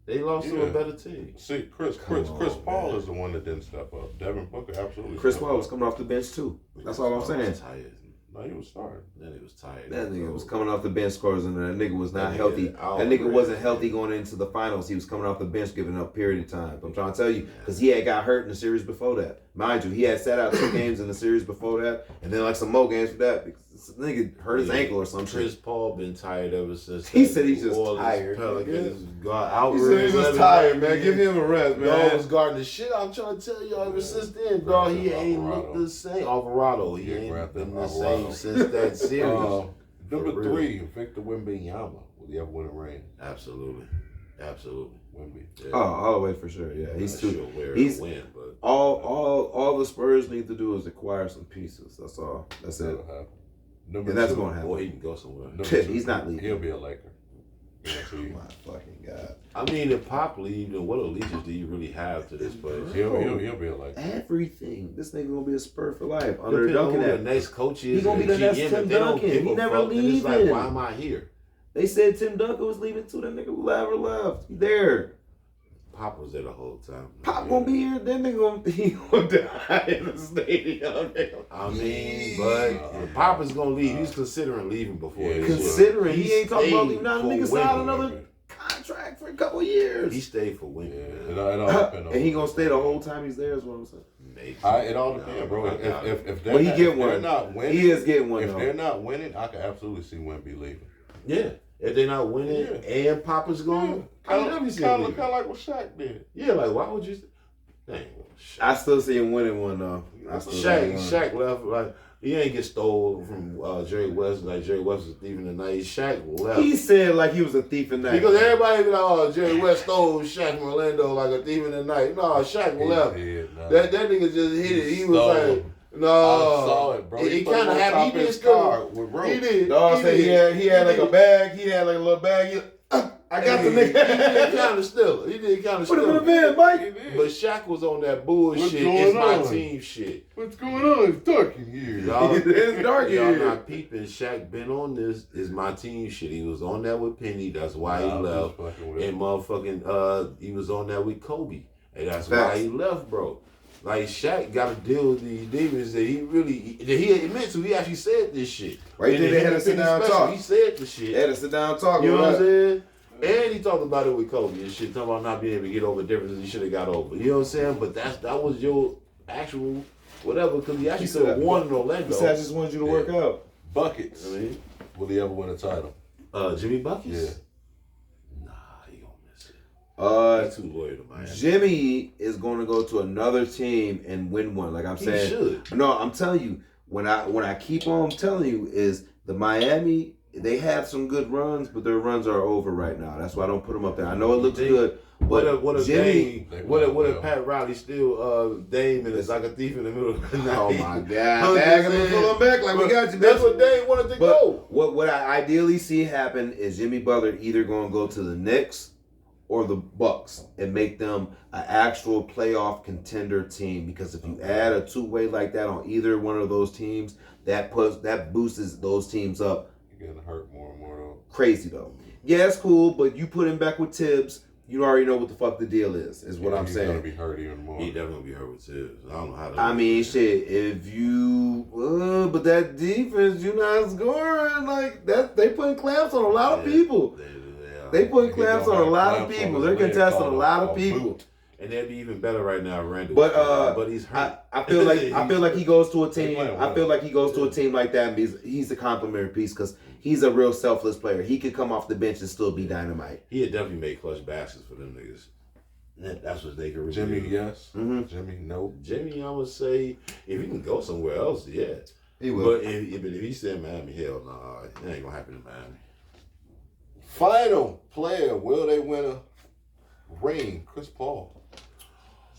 They lost to a better team. See, Chris Paul is the one that didn't step up. Devin Booker absolutely. Chris stepped Paul up. was coming off the bench too. That's all I'm saying. Tired. No, he was starting. Then he was tired. That nigga was coming off the bench scores and that nigga was not That nigga healthy. out That nigga already. wasn't healthy going into the finals. He was coming off the bench giving up period of time. I'm trying to tell you, because he had got hurt in the series before that. Mind you, he had sat out 2 games in the series before that, and then like some more games for that. nigga hurt his ankle or some Chris shit. Paul been tired ever since. He that said he's New just Orleans tired. Pelicans got out. He said he's just tired, man. Give him a rest, man. Dog was guarding the shit. I'm trying to tell y'all ever since then, dog. He ain't looked the same. Alvarado, he ain't been the same since that series. Number 3, Victor Wembanyama. Will he ever win a ring? Absolutely. Wemby. Yeah. Oh, all the way for sure. Yeah, he's too. He's win, but all the Spurs need to do is acquire some pieces. That's all. That's it. Number And that's 2, going to happen. boy, he can go somewhere. Number 2, He's not leaving. He'll be a Laker. Oh my fucking God. I mean, if Pop leaves, then what allegiance do you really have to this place? He'll be a Laker. Everything. This nigga gonna be a Spur for life. Under Depending on Duncan who the at. next coach is. He gonna be the and next GM, Tim if they don't Duncan. give He a never fuck, then it's like, leaving. why am I here? They said Tim Duncan was leaving too. That nigga never left. He there. Pop was there the whole time. Pop gonna be here. That nigga gonna die in the stadium. I mean, but Pop is gonna leave. He's considering leaving before. Yeah, this Considering year. he ain't talking about stayed leaving. Now the for nigga signed Wemby. another contract for a couple years. He stayed for Wemby. Yeah, man. it all depends on And he gonna stay the whole time he's there. Is what I'm saying. Maybe. It all depends, bro. If they're But he not, get if they're one. not winning, He is getting one if though. they're not winning, I can absolutely see Wemby leaving. Yeah. If they're not winning and Pop is gone, I Kind never of see him leaving. like what Shaq did. Yeah, like why would you? Dang. I still see him winning one though. Shaq left like he ain't get stole from Jerry West like Jerry West was a thief in the night. Shaq left. He said like he was a thief in the night. Because everybody be like, oh, Jerry West stole Shaq from Orlando like a thief in the night. No, Shaq left. That nigga just hit it. He was like, no. I saw it, bro. He put kind of him on happy. top He of did his still. car with rope. He did. Dog said he had like a bag. He had like a little bag. I got the He did nigga. kind of steal it. He did kind of Put steal him in the it. van, Mike. But Shaq was on that bullshit. What's It's going my on? team shit. What's going on? It's dark in here. Y'all, It's dark in y'all here. not peeping. Shaq been on this. Is my team shit. He was on that with Penny. That's why he left. And motherfucking, he was on that with Kobe. And that's why he left, bro. Like Shaq got to deal with these demons that he admit to. He actually said this shit. Right And there, they in had the to sit Penny down and special, talk. He said the shit. They had to sit down and talk. You know what I'm about saying? And he talked about it with Kobe and shit, talking about not being able to get over differences he should have got over. You know what I'm saying? But that was your actual whatever, because he actually could have won in Orlando. He said, I just wanted you to work out. Buckets. I mean, Will he ever win a title? Jimmy Buckets? Yeah. Nah, he gonna miss it. He's too loyal to Miami. Jimmy is going to go to another team and win one. Like I'm He saying, should. no, I'm telling you. When I keep on telling you is the Miami. They have some good runs, but their runs are over right now. That's why I don't put them up there. I know it looks good, but What if Jimmy? Dame? What if Pat Riley still Dame and it's like a thief in the middle of the night? Oh my God! I'm Bag just him and saying. pull him back like we got you. That's what Dame wanted to But go. what I ideally see happen is Jimmy Butler either going to go to the Knicks or the Bucks and make them an actual playoff contender team. Because if you add a two-way like that on either one of those teams, that boosts those teams up. You're getting hurt more and more though. Crazy though. Yeah, it's cool, but you put him back with Tibbs, you already know what the fuck the deal is what I'm He's saying. gonna be hurt even more. He definitely gonna be hurt with Tibbs. I don't know how to. I mean, shit. If you, but that defense, you not scoring like that. They putting clamps on a lot of people. They putting clamps on a lot of people. They're contesting a lot of people. And they'd be even better right now, Randall. But he's hurt. I feel like he goes to a team. playing I well. feel like he goes to a team like that, and he's a complimentary piece because he's a real selfless player. He could come off the bench and still be dynamite. He had definitely made clutch baskets for them niggas. That's what they could really Jimmy, do. yes. Mhm. Jimmy, no. Jimmy, I would say, if he can go somewhere else, yeah. He will. But if he said Miami, hell no, it ain't gonna happen in Miami. Final player, will they win a ring? Chris Paul.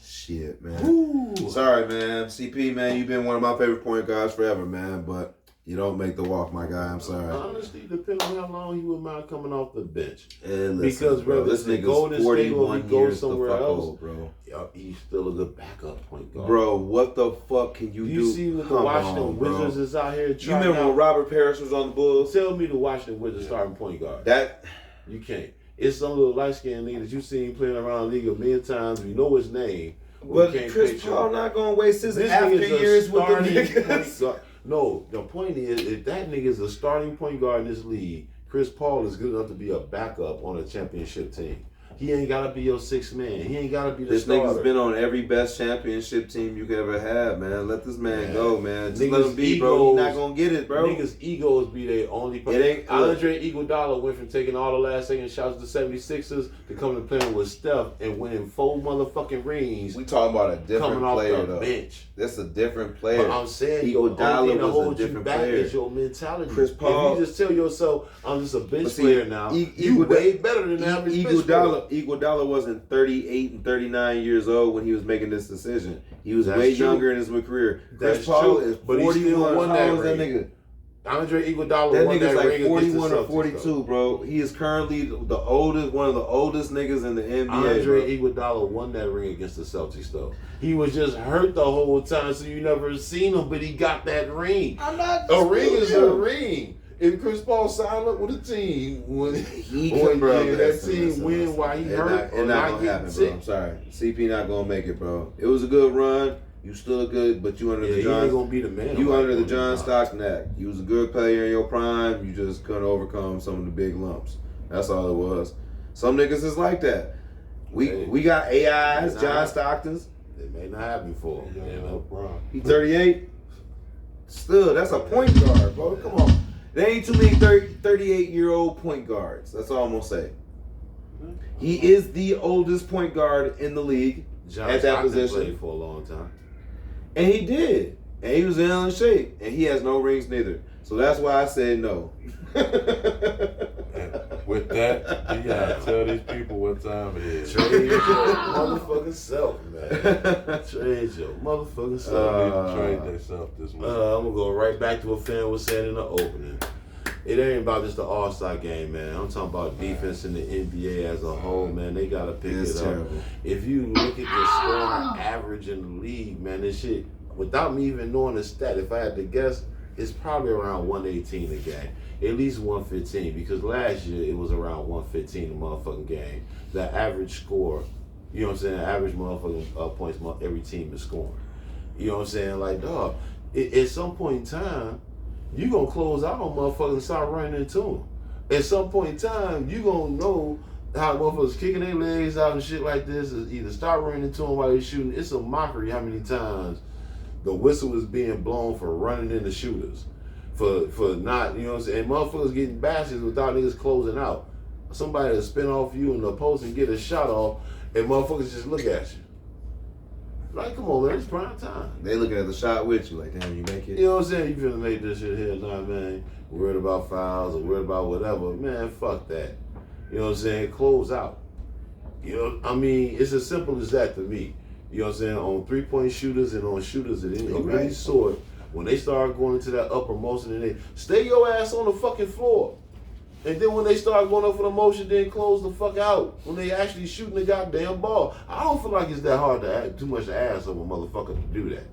Shit, man. Sorry, man. CP, man, you've been one of my favorite point guards forever, man. But you don't make the walk, my guy. I'm sorry. Honestly, depending on how long he would mind coming off the bench. And Because, bro, this if he nigga's go to State or 41 he go years somewhere the fuck else, old, bro. He's still a good backup point guard. Bro, what the fuck can you do? You see what the Come Washington on, bro. Wizards is out here You trying remember out? when Robert Parrish was on the Bulls? Tell me the Washington Wizards starting point guard. That You can't. It's some little light-skinned nigga that you seen playing around the league a million times. You know his name. but Chris Paul not gonna waste his This after nigga's a years with the starting niggas. point guard. No, the point is, if that nigga is a starting point guard in this league, Chris Paul is good enough to be a backup on a championship team. He ain't gotta be your sixth man. He ain't gotta be the This starter. nigga's been on every best championship team you could ever have, man. Let this man go, man. Just let him be, bro. He's not gonna get it, bro. Niggas' egos be their only problem. It ain't Andre Iguodala went from taking all the last second shots to the 76ers to coming to playing with Steph and winning 4 motherfucking rings. We talking about a different coming player, off the though. bench. That's a different player. But I'm saying, Iguodala was a you different back player. is your mentality. Chris Paul. If you just tell yourself, I'm just a bench But see, player now, you way better than the average bench player. Iguodala wasn't 38 and 39 years old when he was making this decision. He was That's way true. younger in his career. That's Chris Paul true. is But he 41. still won How that old is that ring. nigga? Andre Iguodala That won nigga's that like ring 41 or against the 42, Celtics, though. bro. He is currently the oldest, one of the oldest niggas in the NBA. Andre bro. Iguodala won that ring against the Celtics, though. He was just hurt the whole time, so you never seen him, but he got that ring. I'm not. A ring is a ring. If Chris Paul signed up with a team, when that team win while he hurt or It's not not gonna getting happen, bro. sick. I'm sorry. CP not gonna make it, bro. It was a good run. You still good, but you under Yeah, the he ain't John. gonna be the man. You like under the that. John Stockton Act. You was a good player in your prime. You just couldn't overcome some of the big lumps. That's all it was. Some niggas is like that. We got AIs, John Stocktons. It may not happen for him. You know, bro. He 38. Still, that's a point guard, bro. Come on. There ain't too many 38-year-old point guards. That's all I'm gonna say. He is the oldest point guard in the league John at that Stockton position. played for a long time. And he did. And he was in shape. And he has no rings neither. So that's why I said no. With that, you gotta tell these people what time it is. Trade your motherfucking self, man. Trade your motherfucking self. They need to trade themselves this week. I'm gonna go right back to what fan was saying in the opening. It ain't about just the All-Star game, man. I'm talking about defense in the NBA as a whole, man. They gotta pick It's it up. terrible. If you look at the scoring average in the league, man, this shit, without me even knowing the stat, if I had to guess, it's probably around 118 a game. At least 115, because last year it was around 115 a motherfucking game. The average score, you know what I'm saying? Average motherfucking points every team is scoring. You know what I'm saying? Like, dog, at some point in time, you gonna close out on motherfuckers and start running into them. At some point in time, you gonna know how motherfuckers kicking their legs out and shit like this is either start running into them while they're shooting. It's a mockery how many times the whistle is being blown for running into shooters. For not, you know what I'm saying? And motherfuckers getting bashes without niggas closing out. Somebody to spin off you in the post and get a shot off, and motherfuckers just look at you. Like, come on, man, it's prime time. They looking at the shot with you like, damn, you make it. You know what I'm saying? You finna make this shit here, nah, man. Worried about fouls or worried about whatever. Man, fuck that. You know what I'm saying? Close out. You know, I mean, it's as simple as that to me. You know what I'm saying? On 3-point shooters and on shooters of any sort, when they start going into that upper motion and they stay your ass on the fucking floor. And then when they start going up for the motion, then close the fuck out. When they actually shooting the goddamn ball. I don't feel like it's that hard to add too much ass of a motherfucker to do that.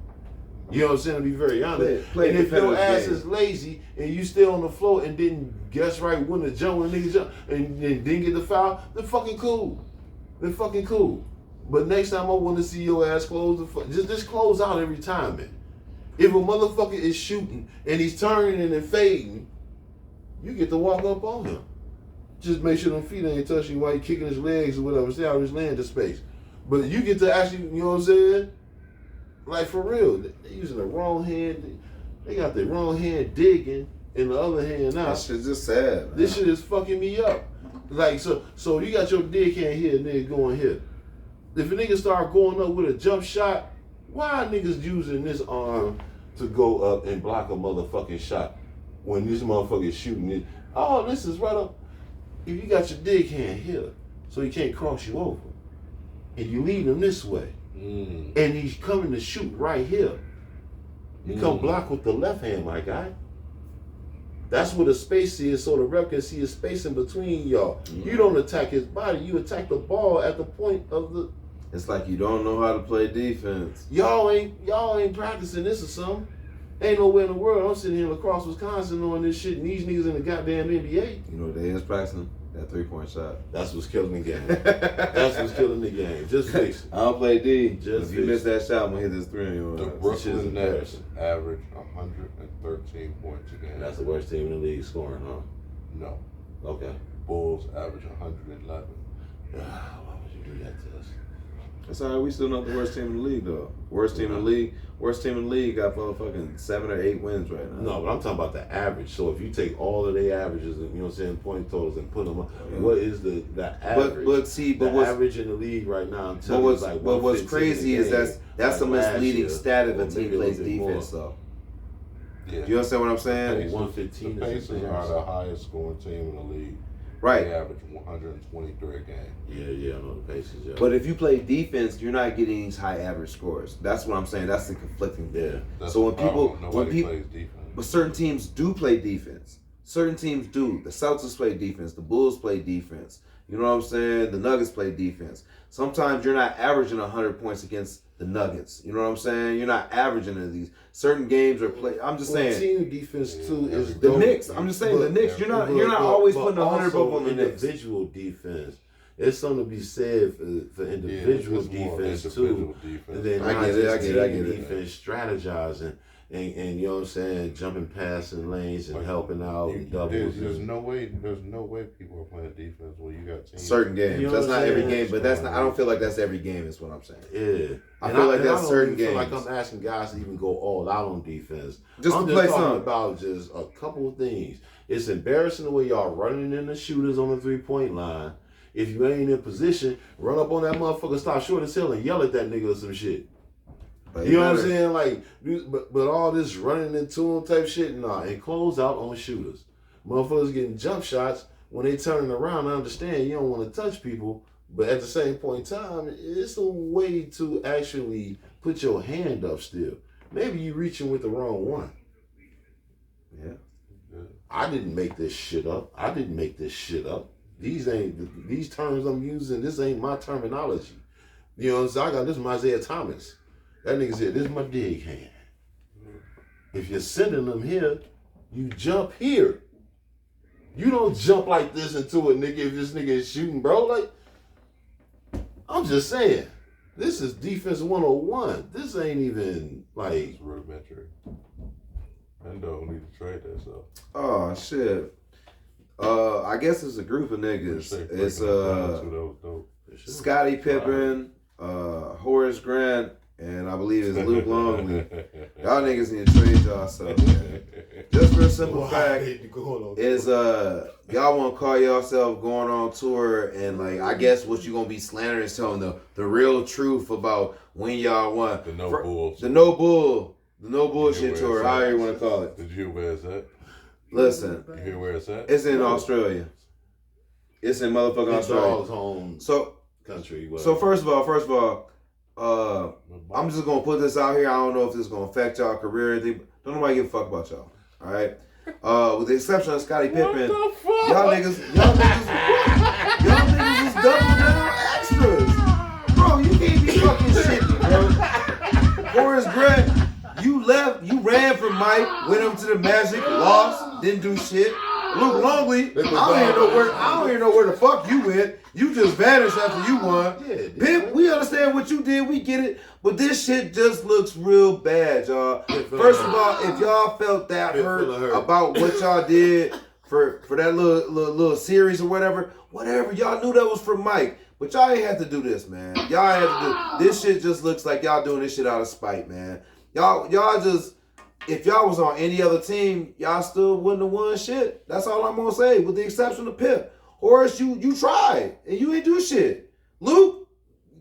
You know what I'm saying? To be very honest. Play and if your competitive ass game. is lazy and you still on the floor and didn't guess right when to jump when niggas jump and didn't get the foul, then fucking cool. Then fucking cool. But next time I want to see your ass close just close out every time, man. If a motherfucker is shooting and he's turning and then fading, you get to walk up on him. Just make sure them feet ain't touching while you're kicking his legs or whatever. Stay out of his landing space. But you get to actually, you know what I'm saying? Like, for real. They're using the wrong hand. They got the wrong hand digging and the other hand out. That shit's just sad, man. This shit is fucking me up. Like, so you got your dig hand here, nigga going here. If a nigga start going up with a jump shot, why are niggas using this arm to go up and block a motherfucking shot when this motherfucker is shooting it? Oh, this is right up. If you got your dig hand here, so he can't cross you over, and you lead him this way, and he's coming to shoot right here, you come block with the left hand, my guy. That's where the space is, so the ref can see a space in between y'all. You don't attack his body, you attack the ball at the point of the. It's like you don't know how to play defense. Y'all ain't practicing this or something. Ain't nowhere in the world. I'm sitting here in La Crosse, Wisconsin doing this shit, and these niggas in the goddamn NBA. You know what they is practicing? That 3-point shot. That's what's killing the game. That's what's killing the game. Just fix it. I don't play D. Just if you fix miss that shot, I'm gonna hit this 3 on your The ass. Brooklyn Nets average 113 points a game. That's the worst team in the league scoring, huh? No. Okay. Bulls average 111. Why would you do that to us? That's all right. We still not the worst team in the league, though. Worst team in the league. Worst team in the league got fucking 7 or 8 wins right now. No, but I'm talking about the average. So if you take all of their averages, and, you know what I'm saying, point totals, and put them up, what is the average? But the average in the league right now? But what's crazy is that's a misleading stat if a team plays defense, though. Yeah. You understand what I'm saying? 115. The Pacers are the highest scoring team in the league. Right. They average 123 a game. Yeah, I know the Pacers. Yeah. But if you play defense, you're not getting these high average scores. That's what I'm saying. That's the conflicting thing. That's So the problem. Nobody plays defense. But certain teams do play defense. Certain teams do. The Celtics play defense. The Bulls play defense. You know what I'm saying? The Nuggets play defense. Sometimes you're not averaging 100 points against the Nuggets. You know what I'm saying? You're not averaging in these. Certain games are played. I'm just saying. Team defense too is the Knicks. I'm just saying the Knicks. You're not always putting 100 up on the Knicks. Individual defense. There's something to be said for individual defense too. And then I get it. Defense strategizing. And you know what I'm saying, jumping passing lanes and helping out and doubles. There's no way people are playing defense when you got teams. Certain games. You know that's not every game, but that's not. right. I don't feel like that's every game. Is what I'm saying. Yeah, I feel like that's certain games. games. Like I'm asking guys to even go all out on defense. Just I'm to play talking some. about just a couple of things. It's embarrassing the way y'all running in the shooters on the 3-point line. If you ain't in position, run up on that motherfucker, stop short as hell, and yell at that nigga or some shit. You know what I'm saying? Like, but all this running into him type shit, nah. And close out on shooters. Motherfuckers getting jump shots when they turning around. I understand you don't want to touch people, but at the same point in time, it's a way to actually put your hand up still. Maybe you reaching with the wrong one. Yeah. I didn't make this shit up. These terms I'm using, this ain't my terminology. You know what I'm saying? I got this from Isaiah Thomas. That nigga said, this is my dig hand. If you're sending them here, you jump here. You don't jump like this into it, nigga, if this nigga is shooting, bro. Like, I'm just saying, this is defense 101. This ain't even, like... It's rudimentary. And don't need to trade that stuff. Oh, shit. I guess it's a group of niggas. It's Scottie Pippen, Horace Grant, and I believe it's Luke Longley. Y'all niggas need to trade y'all stuff, man. Just for a simple fact is y'all want to call yourself going on tour and like I guess what you gonna be slandering is telling the real truth about when y'all won. The no bullshit tour, however you want to call it. Did you hear where it's at? Listen, You hear where it's at? it's in Australia. It's in motherfucking Australia. Home So country. So first of all, I'm just gonna put this out here. I don't know if this is gonna affect y'all career or anything. Don't nobody give a fuck about y'all. All right. With the exception of Scottie Pippen, y'all niggas is double down extras. Bro, you can't be fucking shitty, bro. Horace Grant, you ran from Mike, went up to the Magic, lost, didn't do shit. Luke Longley, I don't even know where the fuck you went. You just vanished after you won. Yeah, Pip, we understand what you did. We get it. But this shit just looks real bad, y'all. First of all, if y'all felt that hurt about what y'all did for that little series or whatever, y'all knew that was for Mike. But y'all ain't have to do this, man. Y'all had to do this shit. Just looks like y'all doing this shit out of spite, man. Y'all just. If y'all was on any other team, y'all still wouldn't have won shit. That's all I'm gonna say, with the exception of Pip. Horace, you tried and you ain't do shit. Luke,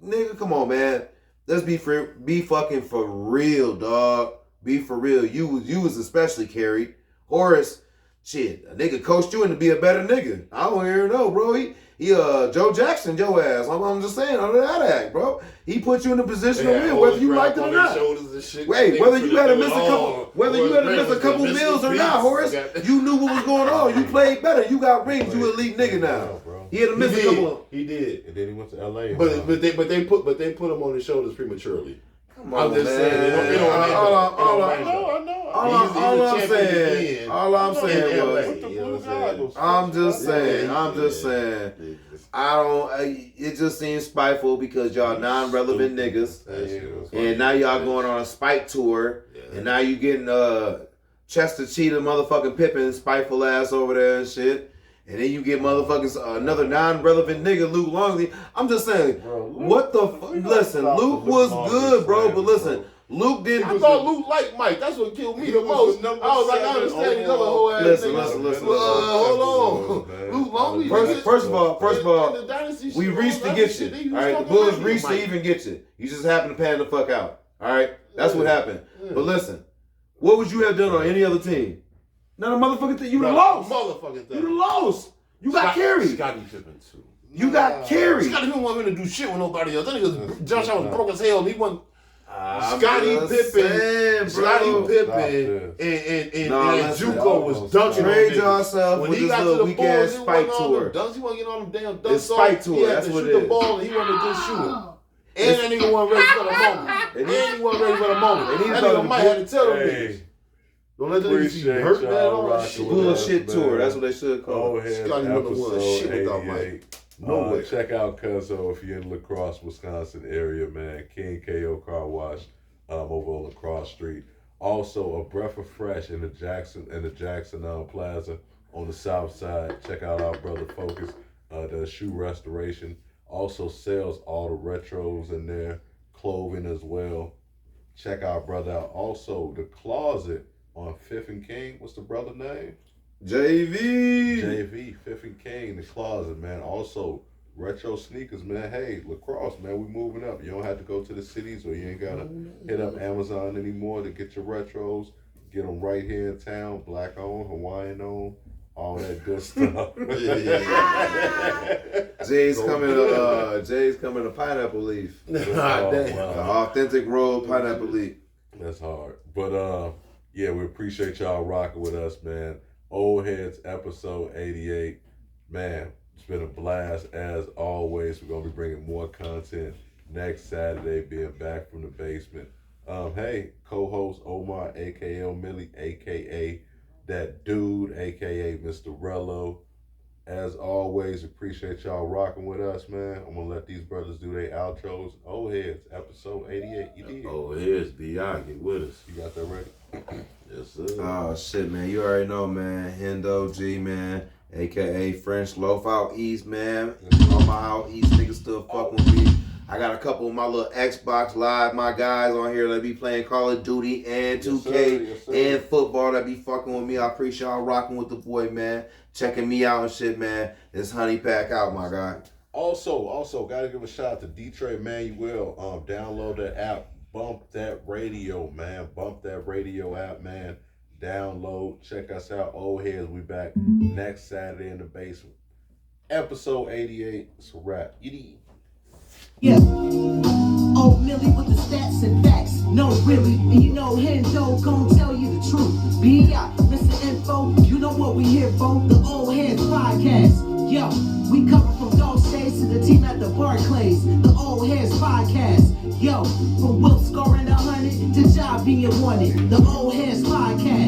nigga, come on, man. Let's be fucking for real, dog. Be for real. You was especially carried. Horace, shit, a nigga coached you into be a better nigga. I don't hear no, bro. He Joe Jackson, your ass. I'm just saying, under that act, bro. He put you in a position to win, whether you liked it or not. Wait, whether you had to miss a couple meals or not, Horace, you knew what was going on. You played better. You got rings. You elite nigga now. He had to miss a couple. He did. And then he went to LA. But they put him on his shoulders prematurely. Come on, man. All I'm saying. It just seems spiteful because y'all non-relevant niggas, and now y'all going on a spite tour, and now you getting Chester Cheetah, motherfucking Pippen, spiteful ass over there and shit, and then you get motherfuckers another non-relevant nigga, Luke Longley. I'm just saying, Bro, Luke- what the we fuck? gotta Listen, stop Luke the was Luke good, Longley bro. But slander, listen, bro. Luke didn't. I thought Luke liked Mike. That's what killed me He the was most. the I number was like, I 7 understand these other overall. whole ass Listen, niggas. listen. Hold on. Luke Longley. First of all, in the dynasty we shit, reached to all get that shit, you. he was All right, the talking Bulls about reached to Mike. even get you. You just happened to pan the fuck out. All right, that's what happened. Yeah. But listen, what would you have done on any other team? Not a motherfucking thing. You would have Not a lost. motherfucking You thing. would have lost. You got carried. Scottie Pippen too. You got carried. Scottie Pippen wasn't gonna do shit with nobody else. That nigga Josh Allen broke as hell. And he wasn't. I'm Scottie just Pippen, saying, Scottie bro. Pippen, and listen, JUCO was dunking on Trade niggas. yourself When with he this got to little the weak Bulls, ass he spike wasn't on them tour. dunks. He wasn't getting on them damn dunks. It's spike He tour. had That's to what shoot it the is. ball, and he wasn't a good shooter. And that nigga wasn't ready for the moment. And And he wasn't ready for the moment. And he That thought nigga the might have to tell them Hey. niggas. Don't let the niggas see you Appreciate hurt, man. y'all All that rocking shit. with us. Bullshit man. tour. That's what they should call Old it. Heads Scotty wouldn't have won episode shit without 88. No way. Check out Cuzzo if you're in La Crosse, Wisconsin area, man. King KO Car Wash over on La Crosse Street. Also, a breath of fresh in the Jackson Plaza on the south side. Check out our brother Focus, the shoe restoration. Also sells all the retros in there, clothing as well. Check our brother out. Also, the Closet on 5th and King. What's the brother name? JV. JV, 5th and King, the Closet, man. Also, retro sneakers, man. Hey, lacrosse, man, we moving up. You don't have to go to the cities, or you ain't gotta hit up Amazon anymore to get your retros. Get them right here in town, black owned, Hawaiian owned, all that good stuff. Jay's coming to Pineapple Leaf. God Oh, damn. wow. The authentic rolled Pineapple Leaf. That's hard. But yeah, we appreciate y'all rocking with us, man. Old Heads episode 88. Man, it's been a blast as always. We're gonna be bringing more content next Saturday, being back from the basement. Hey, co-host Omar, aka Millie, aka that dude, aka Mr. Rello. As always, appreciate y'all rocking with us, man. I'm gonna let these brothers do their outros. Old Heads, episode 88. You did. Oh, here's B.I. Get with us. You got that ready? Yes, sir. Oh shit, man. You already know, man. Hendo G, man. AKA French Loaf out east, man. All my out east niggas still fuck with me. I got a couple of my little Xbox Live, my guys on here that be playing Call of Duty and 2K Yes, sir. and football that be fucking with me. I appreciate y'all rocking with the boy, man. Checking me out and shit, man. It's Honey Pack out, my guy. Also, gotta give a shout out to Detroit Manuel. Download that app. Bump that radio, man. Bump that radio app, man. Download. Check us out. Old Heads. We back next Saturday in the basement. Episode 88. It's a wrap. Yeah. Oh, Millie with the stats and facts. No, really. And you know Hendo gon' tell you the truth. B.I. Mr. Info, you know what we here for. The Old Heads Podcast. Yo, we cover from Dog Shades to the team at the Barclays. The Old Heads Podcast. Yo, from Wilt scoring 100 to job being wanted. The Old Heads Podcast.